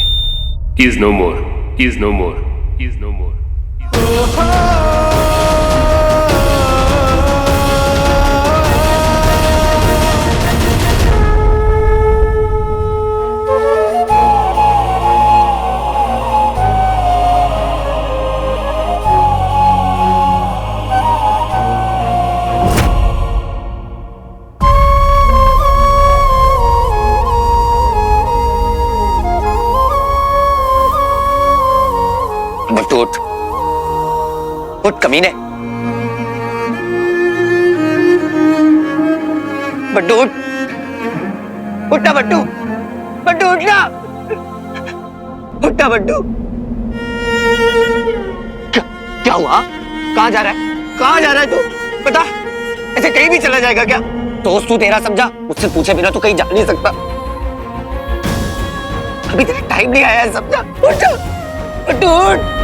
he is no more. He is no more. He is no more. उठ कमीने, बट्टू उठ, उठना बट्टू, बट्टू उठना, उठना बट्टू। क्या हुआ? कहाँ जा रहा है? कहाँ जा रहा है तू? बता, ऐसे कहीं भी चला जाएगा क्या? दोस्त तू तेरा समझा, मुझसे पूछे बिना तू कहीं जा नहीं सकता। अभी तेरा टाइम नहीं आया है, समझा? उठ बट्टू उठ।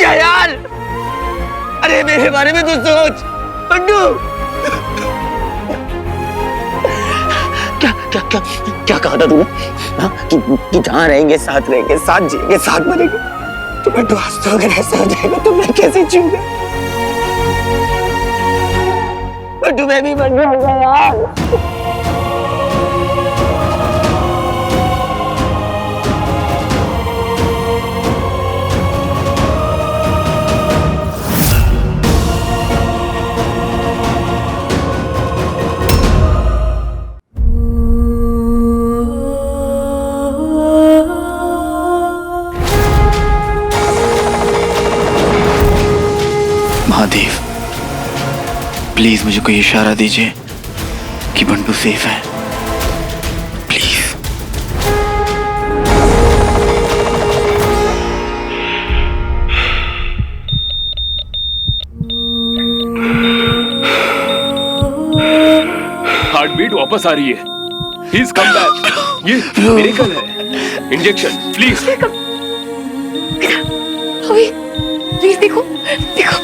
यार, अरे मेरे बारे में तो सोच बंटू। क्या क्या क्या क्या कहा था तूने? कि जहाँ रहेंगे साथ रहेंगे, साथ जिएंगे, साथ मरेंगे। तो बंटू आज तो अगर ऐसा हो जाएगा तो मैं कैसे जीऊंगा? बंटू मैं भी मर जाऊंगा यार। महादेव, प्लीज मुझे कोई इशारा दीजिए कि बंटू सेफ है, प्लीज। हार्ट बीट वापस आ रही है। Please come back. ये मिरेकल है। Injection please. प्लीज देखो देखो।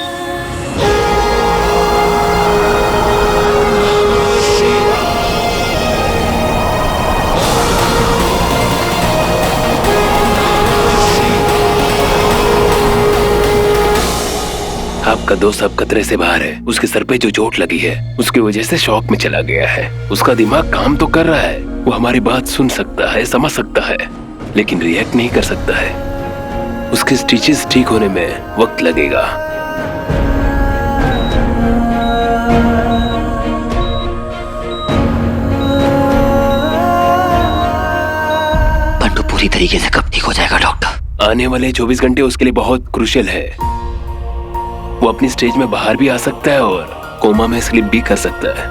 आपका दोस्त अब खतरे से बाहर है। उसके सर पे जो चोट लगी है उसकी वजह से शॉक में चला गया है। उसका दिमाग काम तो कर रहा है, वो हमारी बात सुन सकता है, समझ सकता है, लेकिन रिएक्ट नहीं कर सकता है। उसके स्टिचेस ठीक होने में वक्त लगेगा। बंटू पूरी तरीके से कब ठीक हो जाएगा डॉक्टर? आने वाले 24 घंटे उसके लिए बहुत क्रूशियल है। वो अपनी स्टेज में बाहर भी आ सकता है और कोमा में स्लिप भी कर सकता है।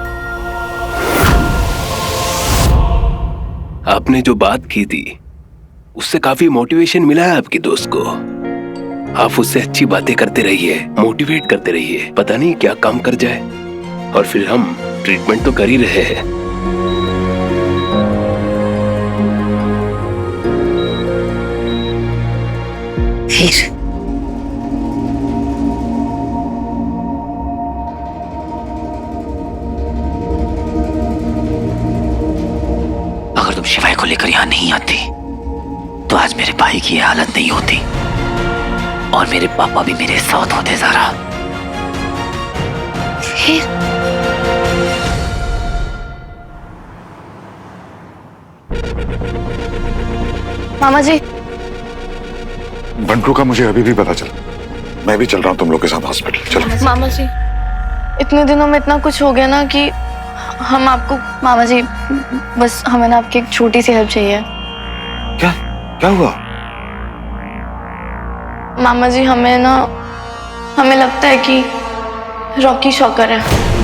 आपने जो बात की थी उससे काफी मोटिवेशन मिला है आपकी दोस्त को। आप उससे अच्छी बातें करते रहिए, मोटिवेट करते रहिए, पता नहीं क्या काम कर जाए। और फिर हम ट्रीटमेंट तो कर ही रहे हैं। अगर तुम शिवाय को लेकर यहाँ नहीं आती तो आज मेरे भाई की ये हालत नहीं होती और मेरे पापा भी मेरे साथ होते ज़ारा। मामा जी, बंटू का मुझे अभी भी पता चला। मैं भी चल रहा हूँ तुम लोग के साथ हॉस्पिटल। चलो। मामा जी, इतने दिनों में इतना कुछ हो गया ना कि हम आपको, मामा जी बस हमें ना आपकी एक छोटी सी हेल्प चाहिए। क्या क्या हुआ? मामा जी हमें लगता है कि रॉकी शॉकर है।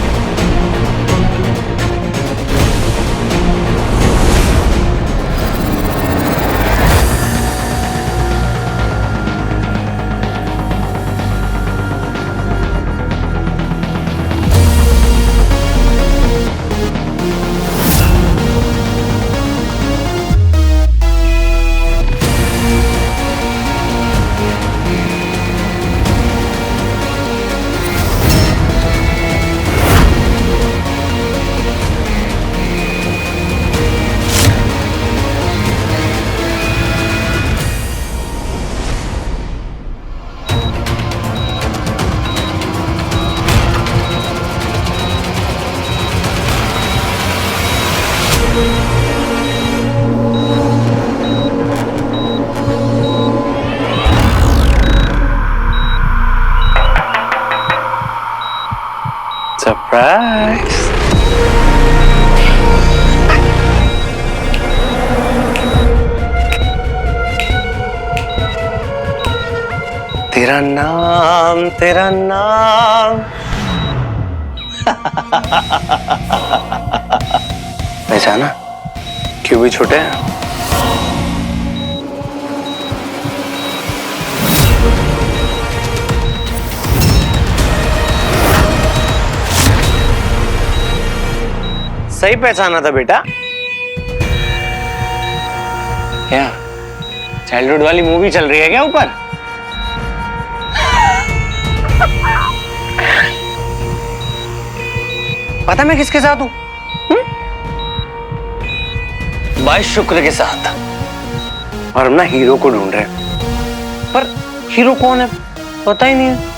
सरप्राइज। तेरा नाम, तेरा नाम। पहचाना? क्यों भी छोटे हैं? सही पहचाना था बेटा। क्या चाइल्डहुड वाली मूवी चल रही है क्या ऊपर? पता मैं किसके साथ हूं? भाई शुक्र के साथ। और हम ना हीरो को ढूंढ रहे हैं, पर हीरो कौन है पता ही नहीं है।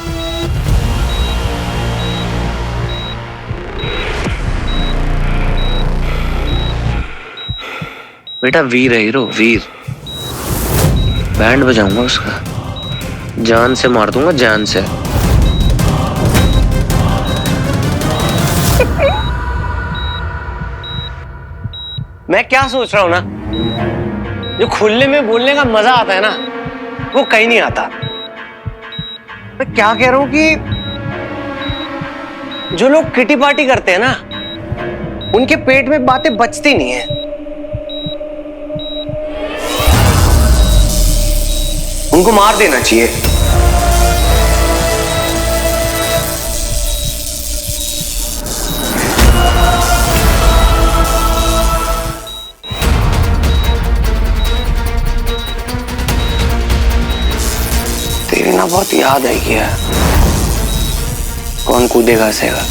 बेटा वीर है हीरो, वीर। बैंड बजाऊंगा उसका, जान से मार दूंगा, जान से। मैं क्या सोच रहा हूं ना, जो खुले में बोलने का मजा आता है ना, वो कहीं नहीं आता। मैं क्या कह रहा हूं कि जो लोग किटी पार्टी करते हैं ना, उनके पेट में बातें बचती नहीं है। उनको मार देना चाहिए। तेरी ना बहुत याद आई है। कौन कूदेगा सेगा?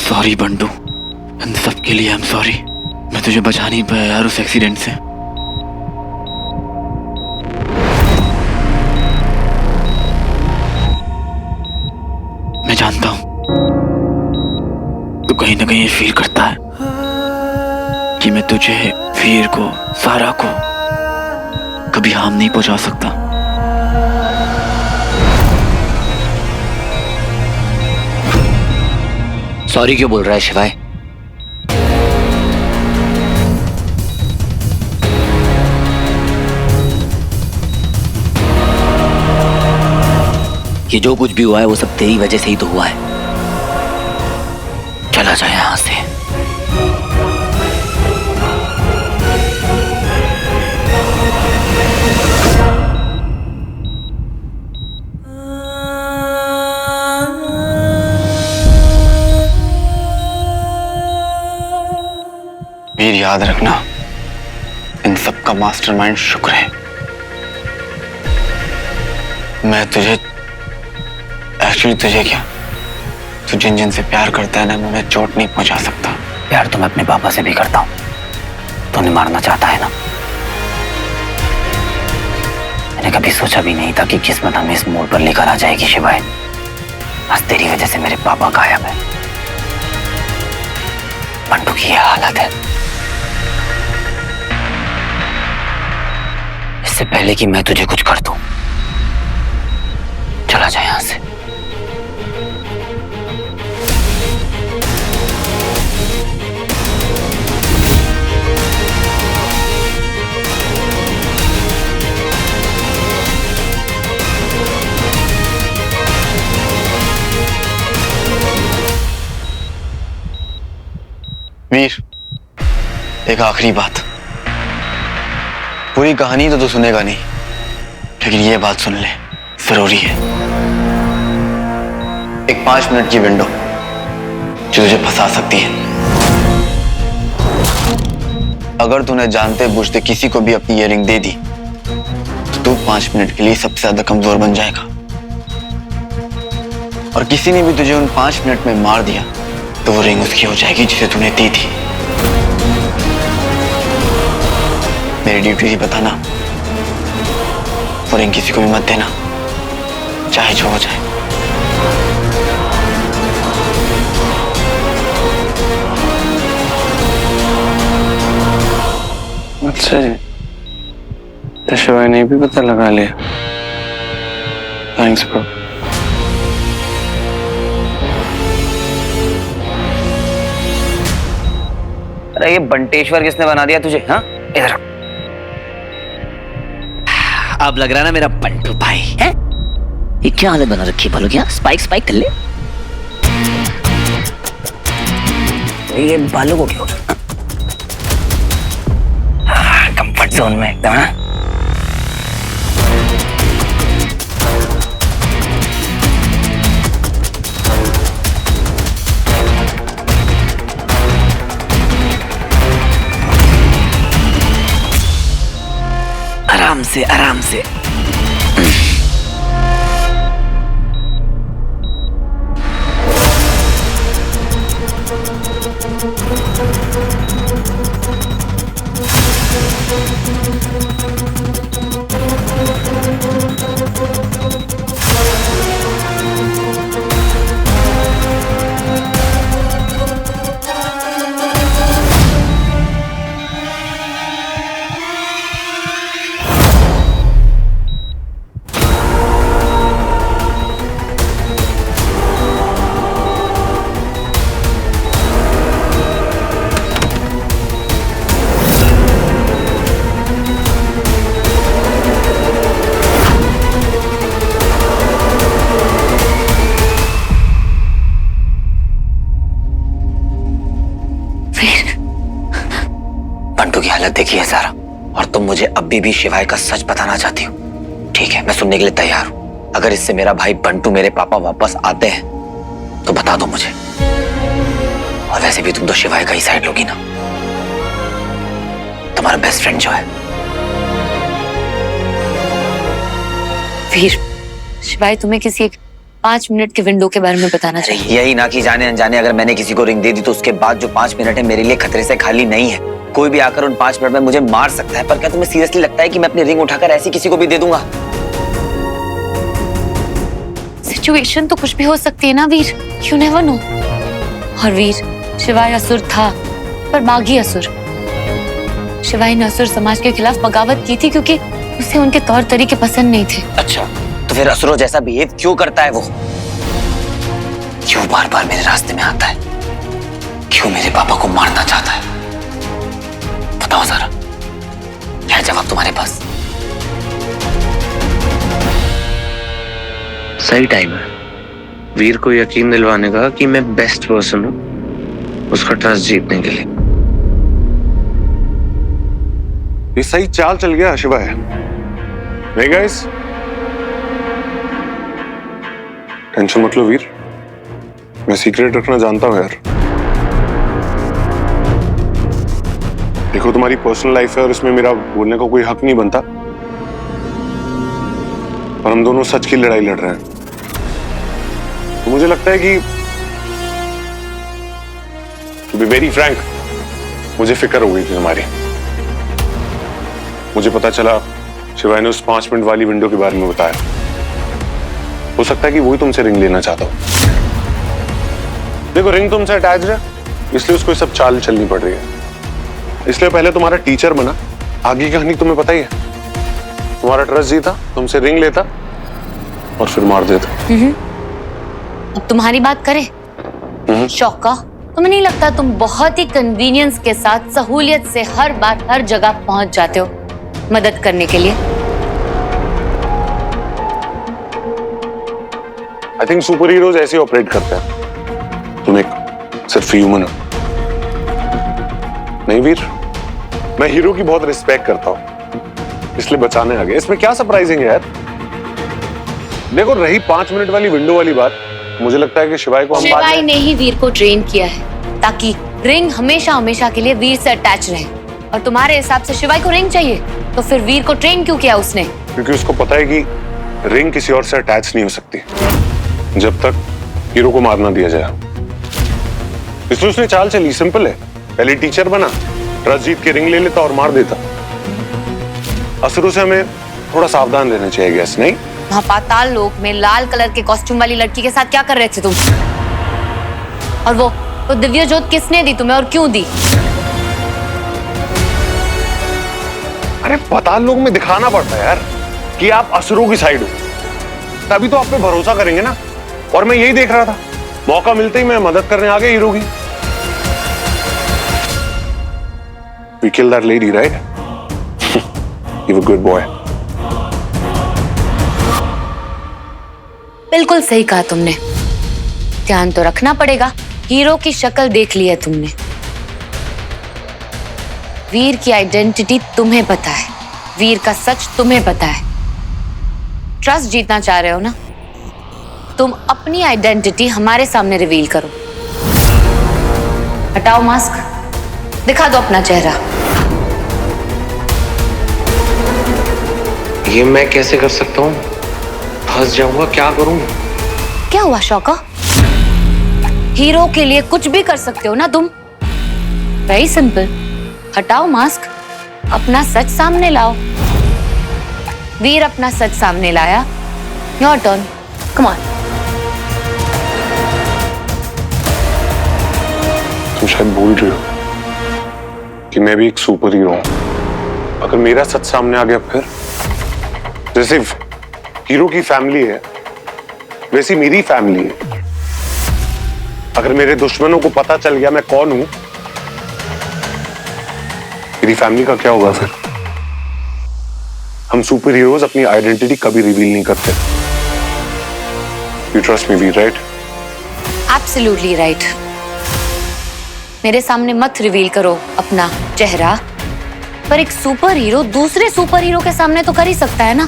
सॉरी बंटू, इन सब के लिए आई एम सॉरी। मैं तुझे बचा नहीं पाया यार उस एक्सीडेंट से। जानता हूं तू कहीं ना कहीं फील करता है कि मैं तुझे, वीर को, सारा को कभी हार्म नहीं पहुंचा सकता। सॉरी क्यों बोल रहा है शिवाय? ये जो कुछ भी हुआ है वो सब तेरी वजह से ही तो हुआ है। चला जाए यहां से। वीर, याद रखना, इन सब का मास्टरमाइंड शुक्र है। मैं तुझे, एक्चुअली तुझे क्या, तू जिन जिन से प्यार करता है ना, मैं उन्हें चोट नहीं पहुंचा सकता। प्यार तो मैं अपने पापा से भी करता हूं। तूने मारना चाहता है ना? मैंने कभी सोचा भी नहीं था कि किस्मत हमें इस मोड़ पर लेकर आ जाएगी शिवाय। आज तेरी वजह से मेरे पापा गायब है। बंटू की यह हालत है। इससे पहले कि मैं तुझे कुछ कर दूं, चला जाए यहां से। वीर, एक आखिरी बात। पूरी कहानी तो तू सुनेगा नहीं, लेकिन ये बात सुन ले, जरूरी है। एक 5 मिनट की विंडो जो तुझे फंसा सकती है। अगर तूने जानते बूझते किसी को भी अपनी इयररिंग दे दी तो तू 5 मिनट के लिए सबसे ज्यादा कमजोर बन जाएगा। और किसी ने भी तुझे उन 5 मिनट में मार दिया तो वो रिंग उसकी हो जाएगी जिसे तूने दी थी। मेरी ड्यूटी थी बताना, वो रिंग किसी को भी मत देना, चाहे जो हो जाए। अच्छा जी, तो शिवाय ने भी पता लगा लिया। Thanks bro. अरे ये बंटेश्वर किसने बना दिया तुझे? हाँ, इधर अब लग रहा है ना मेरा बंटू भाई है। ये क्या हालत बना रखी है भालू? क्या स्पाइक स्पाइक कर ले। ये बालों को क्यों? कंफर्ट जोन में एकदम। हाँ, आराम से आराम से। बंटू की हालत देखी है सारा, और तुम मुझे अभी भी शिवाय का सच बताना चाहती हो। ठीक है, मैं सुनने के लिए तैयार हूं। अगर इससे मेरा भाई बंटू, मेरे पापा वापस आते हैं तो बता दो मुझे। और वैसे भी तुम तो शिवाय का ही साइड लोगी ना, तुम्हारा बेस्ट फ्रेंड जो है। वीर, शिवाय तुम्हें किसी एक 5 मिनट के विंडो के बारे में बताना चाहिए। यही ना कि जाने अनजाने अगर मैंने किसी को रिंग दे दी तो उसके बाद जो 5 मिनट है मेरे लिए खतरे से खाली नहीं है। कोई भी आकर उन 5 मिनट में मुझे मार सकता है। पर क्या तुम्हें सीरियसली लगता है कि मैं अपनी रिंग उठाकर ऐसी किसी को भी दे दूंगा? सिचुएशन तो कुछ भी हो सकती है ना वीर, यू नेवर नो। और वीर, शिवाय असुर था पर बागी असुर। शिवाय ने असुर समाज के खिलाफ बगावत की थी क्योंकि उसे उनके तौर तरीके पसंद नहीं थे। अच्छा, तो फिर असुरों जैसा बिहेव क्यों करता है वो? क्यों बार बार मेरे रास्ते में आता है? क्यों मेरे पापा को मारना चाहता है? बताओ जरा, क्या जवाब तुम्हारे पास? सही टाइम है वीर को यकीन दिलवाने का कि मैं बेस्ट पर्सन हूं उसका ट्रस्ट जीतने के लिए। ये सही चाल चल गया शिवा है नहीं गाइस? टेंशन मत लो वीर, मैं सीक्रेट रखना जानता हूं यार। देखो तुम्हारी पर्सनल लाइफ है और इसमें मेरा बोलने का कोई हक नहीं बनता, पर हम दोनों सच की लड़ाई लड़ रहे हैं। तो मुझे लगता है कि टू बी वेरी फ्रैंक, मुझे फिक्र हो गई थी तुम्हारी। मुझे पता चला शिवाय ने उस 5 मिनट वाली विंडो के बारे में बताया। हो सकता है कि वही तुमसे रिंग लेना चाहता हो। देखो रिंग तुमसे अटैच्ड है इसलिए उसको सब चाल चलनी पड़ रही है। इसलिए पहले तुम्हारा टीचर बना, आगे की कहानी तुम्हें पता ही है। तुम्हारा ट्रस्ट जीता, तुमसे रिंग लेता और फिर मार देता। अब तुम्हारी बात करें शौका, तुम्हें नहीं लगता तुम बहुत ही कन्वीनियंस के साथ सहूलियत से हर बार हर जगह पहुंच जाते हो मदद करने के लिए? आई थिंक सुपर हीरोज ऐसे ऑपरेट करते हैं। तुम एक सिर्फ ह्यूमन हो। नहीं वीर, मैं हीरो की बहुत रिस्पेक्ट करता हूं इसलिए बचाने आ गया। इसमें क्या सरप्राइजिंग है यार? देखो रही 5 मिनट वाली विंडो वाली बात, मुझे लगता है कि शिवाय को हम शिवाय ने ही वीर को ट्रेन किया है ताकि रिंग हमेशा हमेशा के लिए वीर से अटैच रहे। और तुम्हारे हिसाब से शिवाय को रिंग चाहिए, तो फिर वीर को ट्रेन क्यों किया उसने? क्योंकि उसको पता है कि रिंग किसी और से अटैच नहीं हो सकती जब तक हीरो को मार ना दिया जाए। इसलिए उसने चाल चली, सिंपल है। पहले टीचर बना, ट्रस्ट जीत के रिंग ले लेता और मार देता। असुरों से हमें थोड़ा सावधान रहना चाहिए गैस, नहीं? वहाँ पाताल लोक में लाल कलर के कॉस्ट्यूम वाली लड़की के साथ क्या कर रहे थे तुम? और वो दिव्य ज्योत किसने दी तुम्हें और क्यों दी? अरे पाताल लोक में दिखाना पड़ता है यार कि आप असुरों की साइड हो, तभी तो आप पे भरोसा करेंगे ना। और मैं यही देख रहा था, मौका मिलते ही मैं मदद करने आ गया हीरो की। We killed that lady, right? You were a good boy. बिल्कुल सही कहा तुमने। ध्यान तो रखना पड़ेगा, हीरो की शक्ल देख ली है तुमने। वीर की आइडेंटिटी तुम्हें पता है, वीर का सच तुम्हें पता है। ट्रस्ट जीतना चाह रहे हो ना? तुम अपनी आइडेंटिटी हमारे सामने रिवील करो। हटाओ मास्क, दिखा दो अपना चेहरा। ये मैं कैसे कर सकता हूँ? फंस जाऊंगा, क्या करूं? क्या हुआ शौका? हीरो के लिए कुछ भी कर सकते हो ना तुम। वेरी सिंपल, हटाओ मास्क, अपना सच सामने लाओ। वीर अपना सच सामने लाया। Your turn, come on. तुम शायद भूल रही हो कि मैं भी एक सुपर हीरो हूं। अगर मेरा सच सामने आ गया फिर, जैसे हीरो की फैमिली है वैसी मेरी फैमिली है। अगर मेरे दुश्मनों को पता चल गया मैं कौन हूं, मेरी फैमिली का क्या होगा फिर? हम सुपर हीरोज अपनी आइडेंटिटी कभी रिवील नहीं करते। You trust me Veer, right? Absolutely right. मेरे सामने मत रिवील करो अपना चेहरा, पर एक सुपर हीरो दूसरे सुपर हीरो के सामने तो कर ही सकता है ना।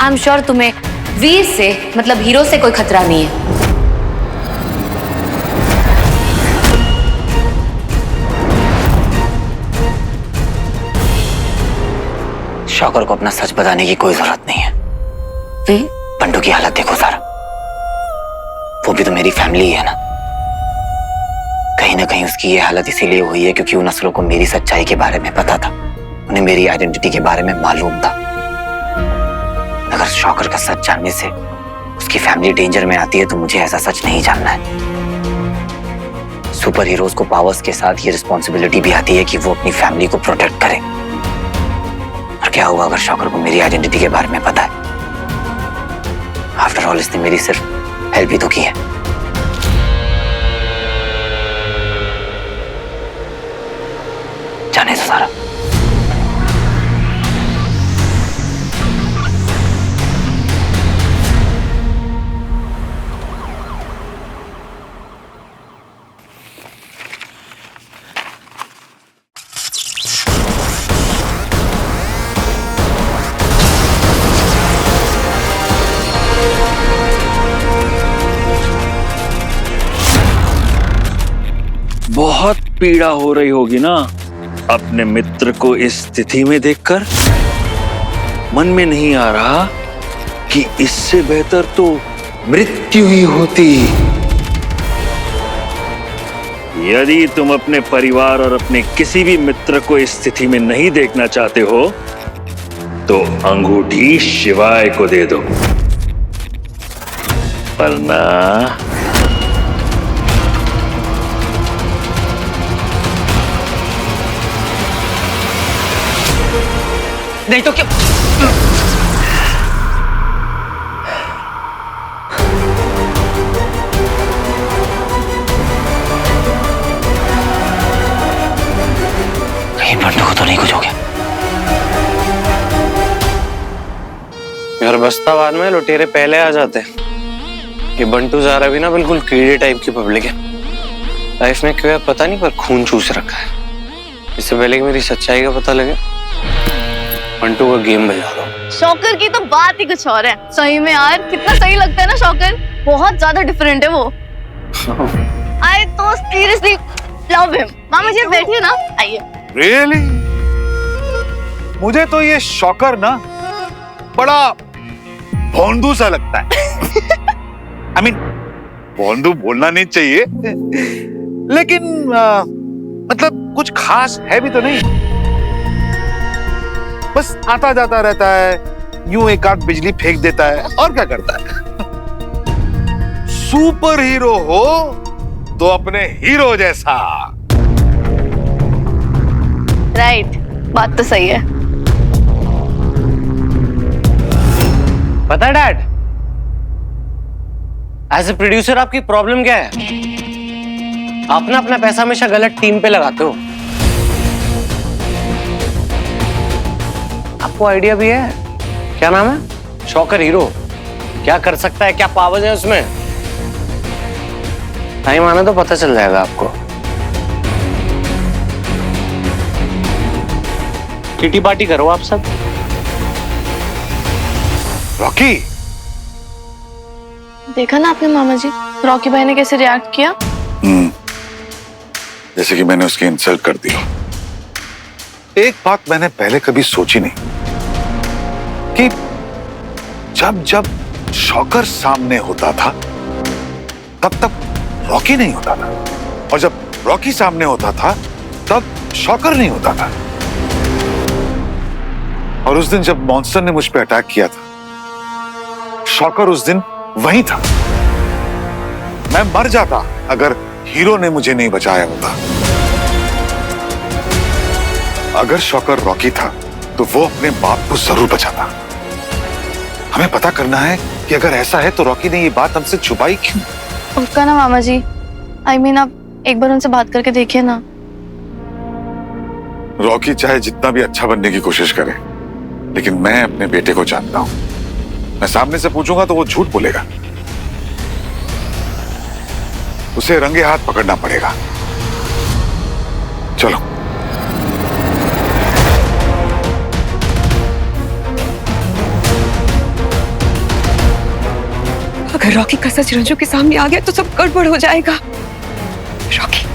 आई एम श्योर तुम्हें वीर से मतलब हीरो से कोई खतरा नहीं है। शौकर को अपना सच बताने की कोई जरूरत नहीं है। पंडू की हालत देखो सारा, वो भी तो मेरी फैमिली ही है ना। कहीं ना कहीं उसकी ये हालत इसीलिए हुई है क्योंकि उन असुरों को मेरी सच्चाई के बारे में पता था, उन्हें मेरी आइडेंटिटी के बारे में मालूम था। अगर शौकर का सच जानने से उसकी फैमिली डेंजर में आती है तो मुझे ऐसा सच नहीं जानना है। सुपर हीरोज को पावर्स के साथ ये रिस्पॉन्सिबिलिटी भी आती है कि वो अपनी फैमिली को प्रोटेक्ट करे। और क्या हुआ अगर शॉकर को मेरी आइडेंटिटी के बारे में पता है? आफ्टर ऑल इसने मेरी सिर्फ हेल्प ही तो की है। जाने दो सारा। बहुत पीड़ा हो रही होगी ना अपने मित्र को इस स्थिति में देखकर। मन में नहीं आ रहा कि इससे बेहतर तो मृत्यु ही होती। यदि तुम अपने परिवार और अपने किसी भी मित्र को इस स्थिति में नहीं देखना चाहते हो तो अंगूठी शिवाय को दे दो, वरना नहीं तो क्या? कहीं बंटू को तो नहीं कुछ हो गया? यार बस्ताबाद में लुटेरे पहले आ जाते हैं। ये बंटू ज़ारा भी ना बिल्कुल कीड़े टाइप की पब्लिक है। लाइफ में क्यों है पता नहीं, पर खून चूस रखा है। इससे पहले कि मेरी सच्चाई का पता लगे बंटू का गेम बजा दो। शॉकर की तो बात ही कुछ और है। सही में यार कितना सही लगता है ना शॉकर, बहुत ज्यादा डिफरेंट है वो। आई तो सीरियसली लव हिम। मामा जी बैठिए ना, आइए। रियली? मुझे तो ये शॉकर ना बड़ा भोंदू सा लगता है। आई मीन भोंदू बोलना नहीं चाहिए, लेकिन मतलब कुछ खास है भी तो नहीं। बस आता जाता रहता है, यूं एक आध बिजली फेंक देता है और क्या करता है। सुपर हीरो हो तो अपने हीरो जैसा। राइट, बात तो सही है। पता है डैड, एज ए प्रोड्यूसर आपकी प्रॉब्लम क्या है? आप ना अपना पैसा हमेशा गलत टीम पे लगाते हो। आपको आइडिया भी है? क्या नाम है? Shocker hero. क्या कर सकता है, क्या पावर्स है उसमें? टाइम आना तो पता चल जाएगा आपको। किटी पार्टी करो आप सब। रॉकी, देखा ना आपने मामा जी, रॉकी भाई ने कैसे रिएक्ट किया? जैसे कि मैंने उसकी इंसल्ट कर दी हो। एक बात मैंने पहले कभी सोची नहीं कि जब जब शॉकर सामने होता था तब तक रॉकी नहीं होता था, और जब रॉकी सामने होता था तब शॉकर नहीं होता था। और उस दिन जब मॉन्स्टर ने मुझ पे अटैक किया था, शॉकर उस दिन वहीं था। मैं मर जाता अगर हीरो ने मुझे नहीं बचाया होता। अगर शॉकर रॉकी था तो वो अपने बाप को जरूर बचाता। हमें पता करना है कि अगर ऐसा है तो रॉकी ने ये बात हमसे छुपाई क्यों? उसका ना मामा जी, आई मीन आप एक बार उनसे बात करके देखिए ना। रॉकी चाहे जितना भी अच्छा बनने की कोशिश करे, लेकिन मैं अपने बेटे को जानता हूं। मैं सामने से पूछूंगा तो वो झूठ बोलेगा। उसे रंगे हाथ पकड़ना पड़ेगा। चलो। अगर रॉकी का सच रंजू के सामने आ गया तो सब गड़बड़ हो जाएगा। रॉकी,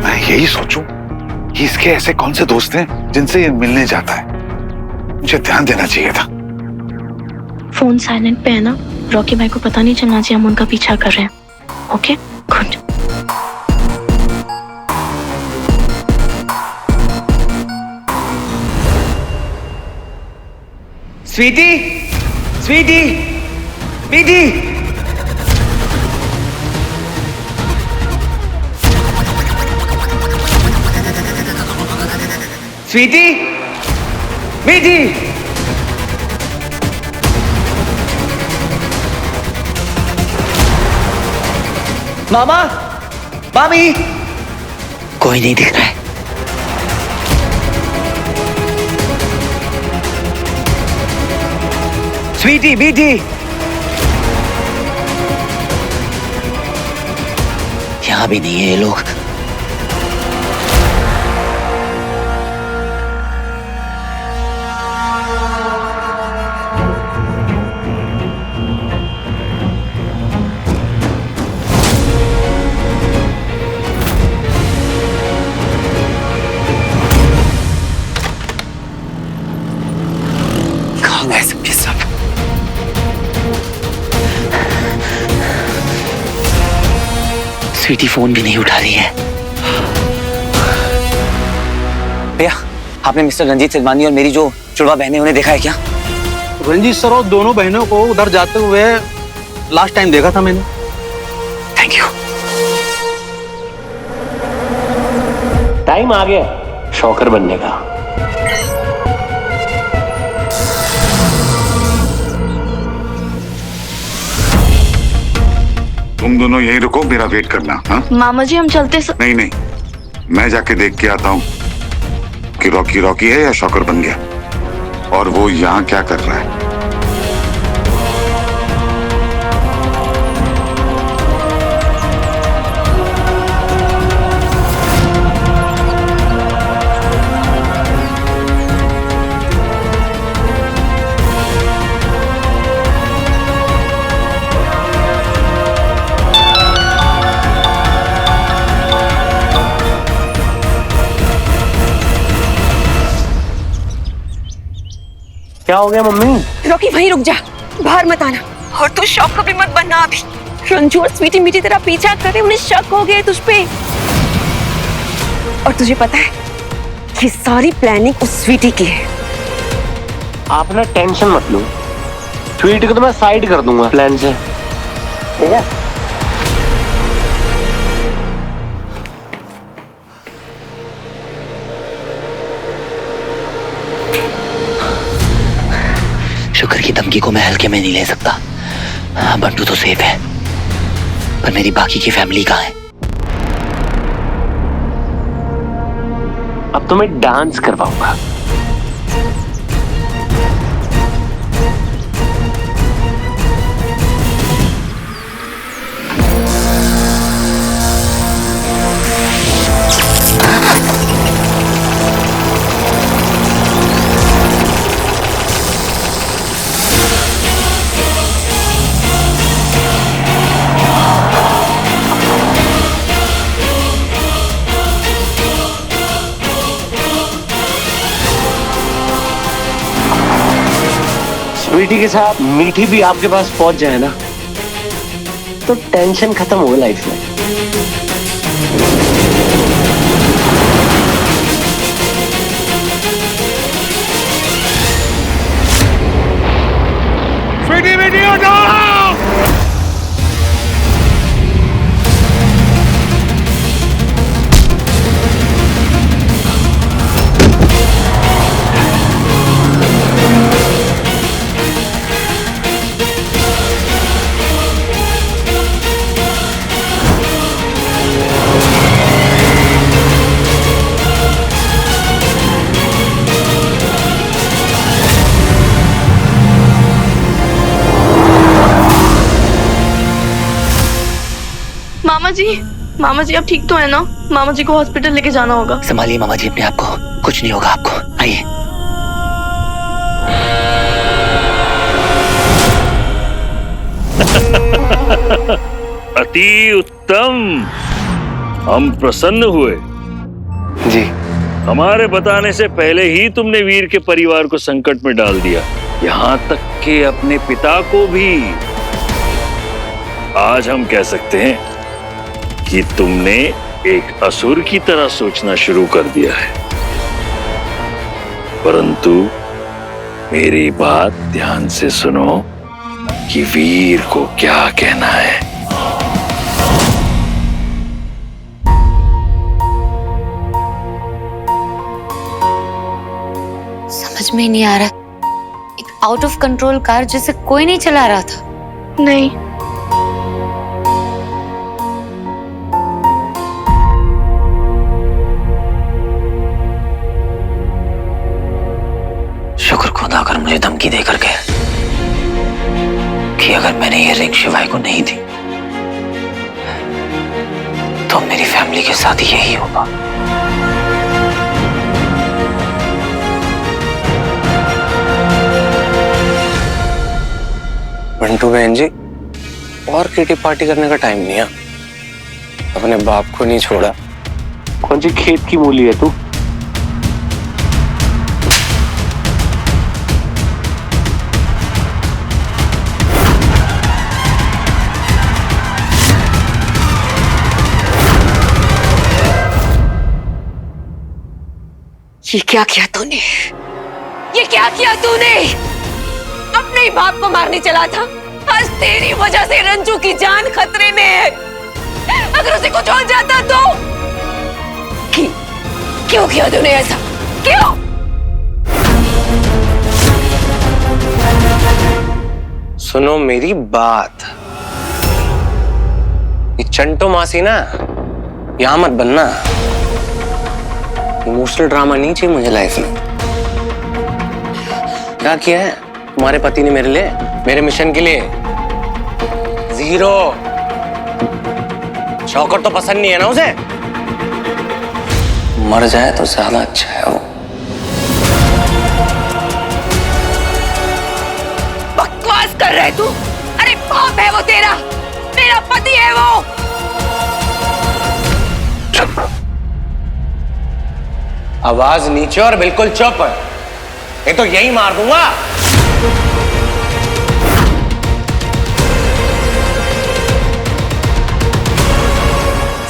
मैं यही सोचूं कि इसके ऐसे कौन से दोस्त हैं जिनसे ये मिलने जाता है। मुझे ध्यान देना चाहिए था। फोन साइलेंट पे है ना, रॉकी भाई को पता नहीं चलना चाहिए हम उनका पीछा कर रहे हैं। Okay good. Sweety, Sweety, Sweety. Sweety, Sweety. मामा, मामी। कोई नहीं दिख रहा है। स्वीटी, बीटी। यहां भी नहीं है ये लोग। कहां गए सब के सब? स्वीटी फोन भी नहीं उठा रही है। भैया, आपने मिस्टर रंजीत सिलवानी और मेरी जो जुड़वा बहनें उन्हें देखा है क्या? रंजीत सर और दोनों बहनों को उधर जाते हुए लास्ट टाइम देखा था मैंने। Thank you. टाइम आ गया शॉकर बनने का। तुम दोनों यहीं रुको, मेरा वेट करना। हाँ मामा जी हम चलते नहीं नहीं, मैं जाके देख के आता हूँ कि रॉकी रॉकी है या शॉकर बन गया, और वो यहाँ क्या कर रहा है। क्या हो गया मम्मी? रॉकी वहीं रुक जा, बाहर मत आना, और तू शौक को भी मत बनना अभी। रंजू और स्वीटी मीठी तेरा पीछा करे, उन्हें शक हो गया तुझ पे। और तुझे पता है ये सारी प्लानिंग उस स्वीटी की है। आप ना टेंशन मत लो, स्वीटी को तो मैं साइड कर दूंगा प्लान से, ठीक है? शुक्र की धमकी को मैं हल्के में नहीं ले सकता। हाँ, बंटू तो सेफ है, पर मेरी बाकी की फैमिली कहाँ है? अब तो मैं डांस करवाऊंगा। स्वीटी के साथ मीठी भी आपके पास पहुंच जाए ना, तो टेंशन खत्म हो लाइफ में। स्वीटी मीठी उठो! मामा जी आप ठीक तो है ना? मामा जी को हॉस्पिटल लेके जाना होगा। संभालिए मामा जी अपने आप को, कुछ नहीं होगा आपको। आइए। अति उत्तम, हम प्रसन्न हुए। जी हमारे बताने से पहले ही तुमने वीर के परिवार को संकट में डाल दिया, यहाँ तक कि अपने पिता को भी। आज हम कह सकते हैं कि तुमने एक असुर की तरह सोचना शुरू कर दिया है। परंतु मेरी बात ध्यान से सुनो कि वीर को क्या कहना है। समझ में नहीं आ रहा, एक आउट ऑफ कंट्रोल कार जिसे कोई नहीं चला रहा था। नहीं, शुक्र खुदा अगर मुझे धमकी देकर गए कि अगर मैंने ये रिंग शिवाय को नहीं दी तो मेरी फैमिली के साथ यही होगा। बंटू बहन जी, और किटी पार्टी करने का टाइम नहीं है। अपने बाप को नहीं छोड़ा। कौन सी खेत की मूली है तू? ये क्या किया तूने? ये क्या किया तूने? अपने ही बाप को मारने चला था। आज तेरी वजह से रंजू की जान खतरे में है। अगर उसे कुछ हो जाता तो? क्यों किया तूने ऐसा? क्यों? सुनो मेरी बात, ये चंटो मासी ना यहां मत बनना। इमोशनल ड्रामा नहीं चाहिए मुझे लाइफ में। क्या किया है तुम्हारे पति ने मेरे लिए, मेरे मिशन के लिए? जीरो। शौकत तो पसंद नहीं है ना उसे? मर जाए तो ज्यादा अच्छा है वो। बकवास कर रहे तू? अरे बाप है वो तेरा, मेरा पति है वो। चुप, आवाज नीचे और बिल्कुल चुप। ये तो यही मार दूंगा।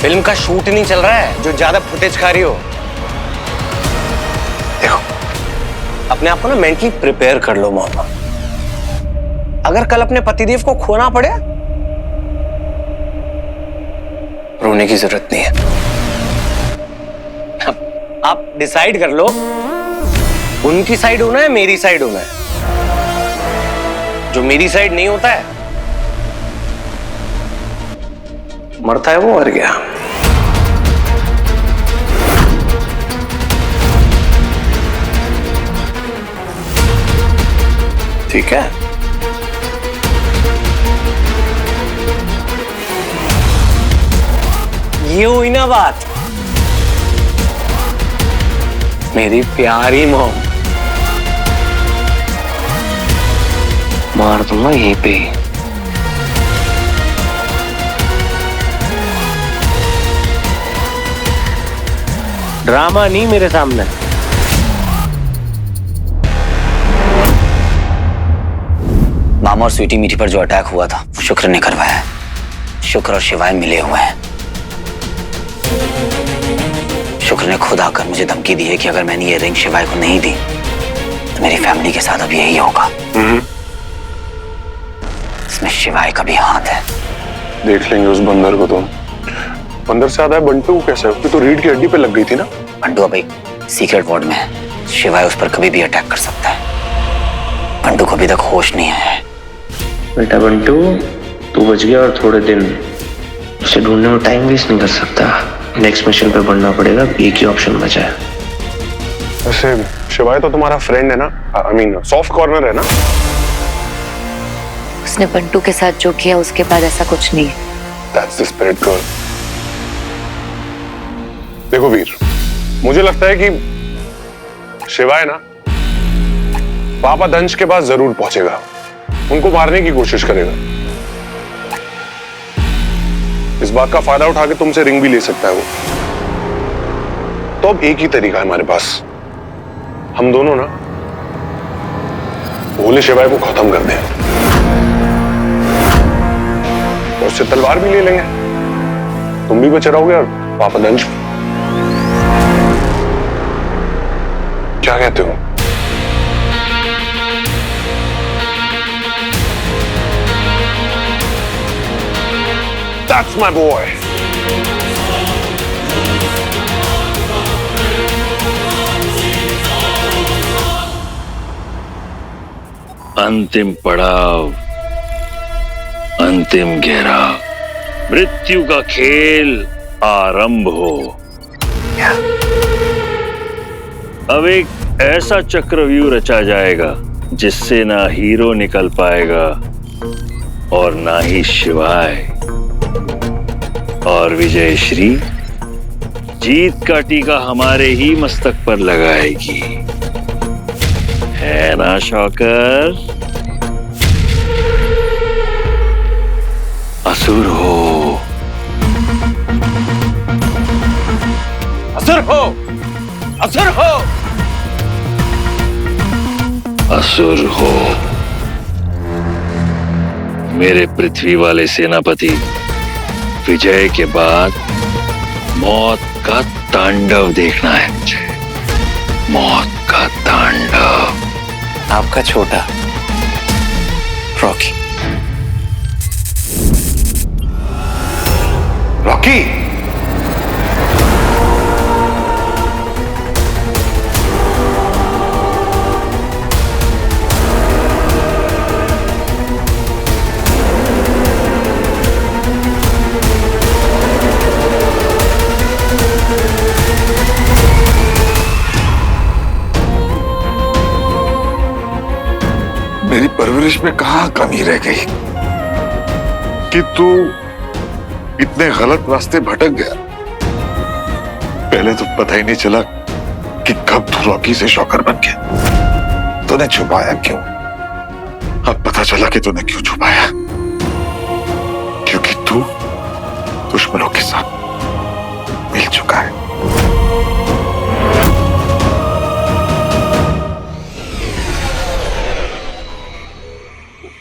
फिल्म का शूट नहीं चल रहा है जो ज्यादा फुटेज खा रही हो। देखो, अपने आप को ना मेंटली प्रिपेयर कर लो मामा। अगर कल अपने पतिदेव को खोना पड़े, रोने की जरूरत नहीं है। आप डिसाइड कर लो, उनकी साइड होना है, मेरी साइड होना है। जो मेरी साइड नहीं होता है, मरता है वो, मर गया। ठीक है? ये हुई ना बात, मेरी प्यारी मॉम। मार दूंगा यहीं पे। ड्रामा नहीं मेरे सामने। मामा और स्वीटी मीठी पर जो अटैक हुआ था वो शुक्र ने करवाया है। शुक्र और शिवाय मिले हुए हैं। शुक्र ने खुद आकर मुझे धमकी दी है कि अगर मैंने ये रिंग शिवाय को नहीं दी तो मेरी फैमिली के साथ अब यही होगा। इसमें शिवाय का भी हाथ है। देख लेंगे उस बंदर को। तुम बंदर से ज्यादा है बंटू कैसे? उसकी तो रीढ़ की हड्डी पे लग गई थी ना। बंटू अब एक सीक्रेट वार्ड में है। शिवाय उस पर कभी भी अटैक कर सकता है। बंटू को अभी तक होश नहीं आया है। बेटा बंटू, तू बच गया और थोड़े दिन उसे ढूंढने में टाइम वेस्ट नहीं कर सकता। नेक्स्ट मिशन पे बढ़ना पड़ेगा। एक ही ऑप्शन बचा है। वैसे शिवाय तो तुम्हारा फ्रेंड है ना, आई मीन सॉफ्ट कॉर्नर है ना। उसने बंटू के साथ जो किया उसके बाद ऐसा कुछ नहीं है। That's the spirit girl. देखो वीर, मुझे लगता है कि शिवाय ना पापा दंश के पास जरूर पहुंचेगा, उनको मारने की कोशिश करेगा। इस बात का फायदा उठा के तुमसे रिंग भी ले सकता है वो। तो अब एक ही तरीका है हमारे पास, हम दोनों ना भोले शिवाय को खत्म कर दें और उससे तलवार भी ले लेंगे, तुम भी बचे रहोगे और पापा दंश भी। क्या कहते हो? That's my boy. अंतिम पड़ाव, अंतिम घेराव, मृत्यु का खेल आरंभ हो। अब एक ऐसा चक्रव्यूह रचा जाएगा जिससे ना हीरो निकल पाएगा और ना ही शिवाय, और विजयश्री जीत का टीका हमारे ही मस्तक पर लगाएगी, है ना शौकर? असुर हो, असुर हो, असुर हो, असुर हो। मेरे पृथ्वी वाले सेनापति, विजय के बाद मौत का तांडव देखना है मुझे, मौत का तांडव। आपका छोटा रॉकी। रॉकी, मेरी परवरिश में कहां कमी रह गई कि तू इतने गलत रास्ते भटक गया। पहले तो पता ही नहीं चला कि कब तू रॉकी से शौकर बन गया। तूने छुपाया क्यों? अब पता चला कि तूने क्यों छुपाया, क्योंकि तू दुश्मनों के साथ मिल चुका है।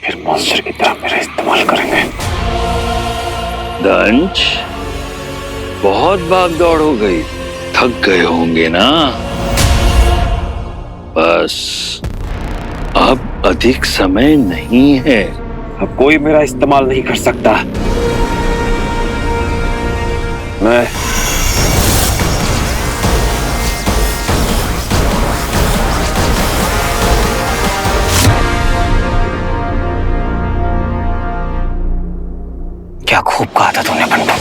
फिर मॉन्स्टर की तरह मेरा इस्तेमाल करेंगे। दंश, बहुत भाग दौड़ हो गई, थक गए होंगे ना? बस अब अधिक समय नहीं है। अब कोई मेरा इस्तेमाल नहीं कर सकता। मैं क्या खूब कहा था तूने बंटू,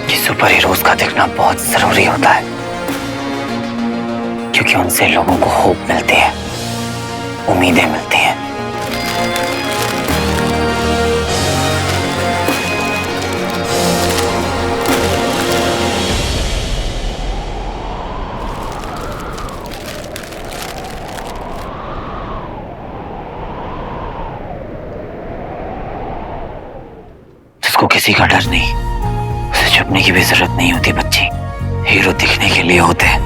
कि सुपर हीरोज का दिखना बहुत जरूरी होता है, क्योंकि उनसे लोगों को होप मिलती है, उम्मीदें मिलती हैं। जिसको किसी का डर नहीं, उसे छुपने की भी जरूरत नहीं होती बच्ची। हीरो दिखने के लिए होते हैं।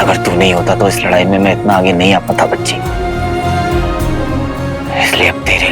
अगर तू नहीं होता तो इस लड़ाई में मैं इतना आगे नहीं आ पाता बच्ची। इसलिए अब तेरे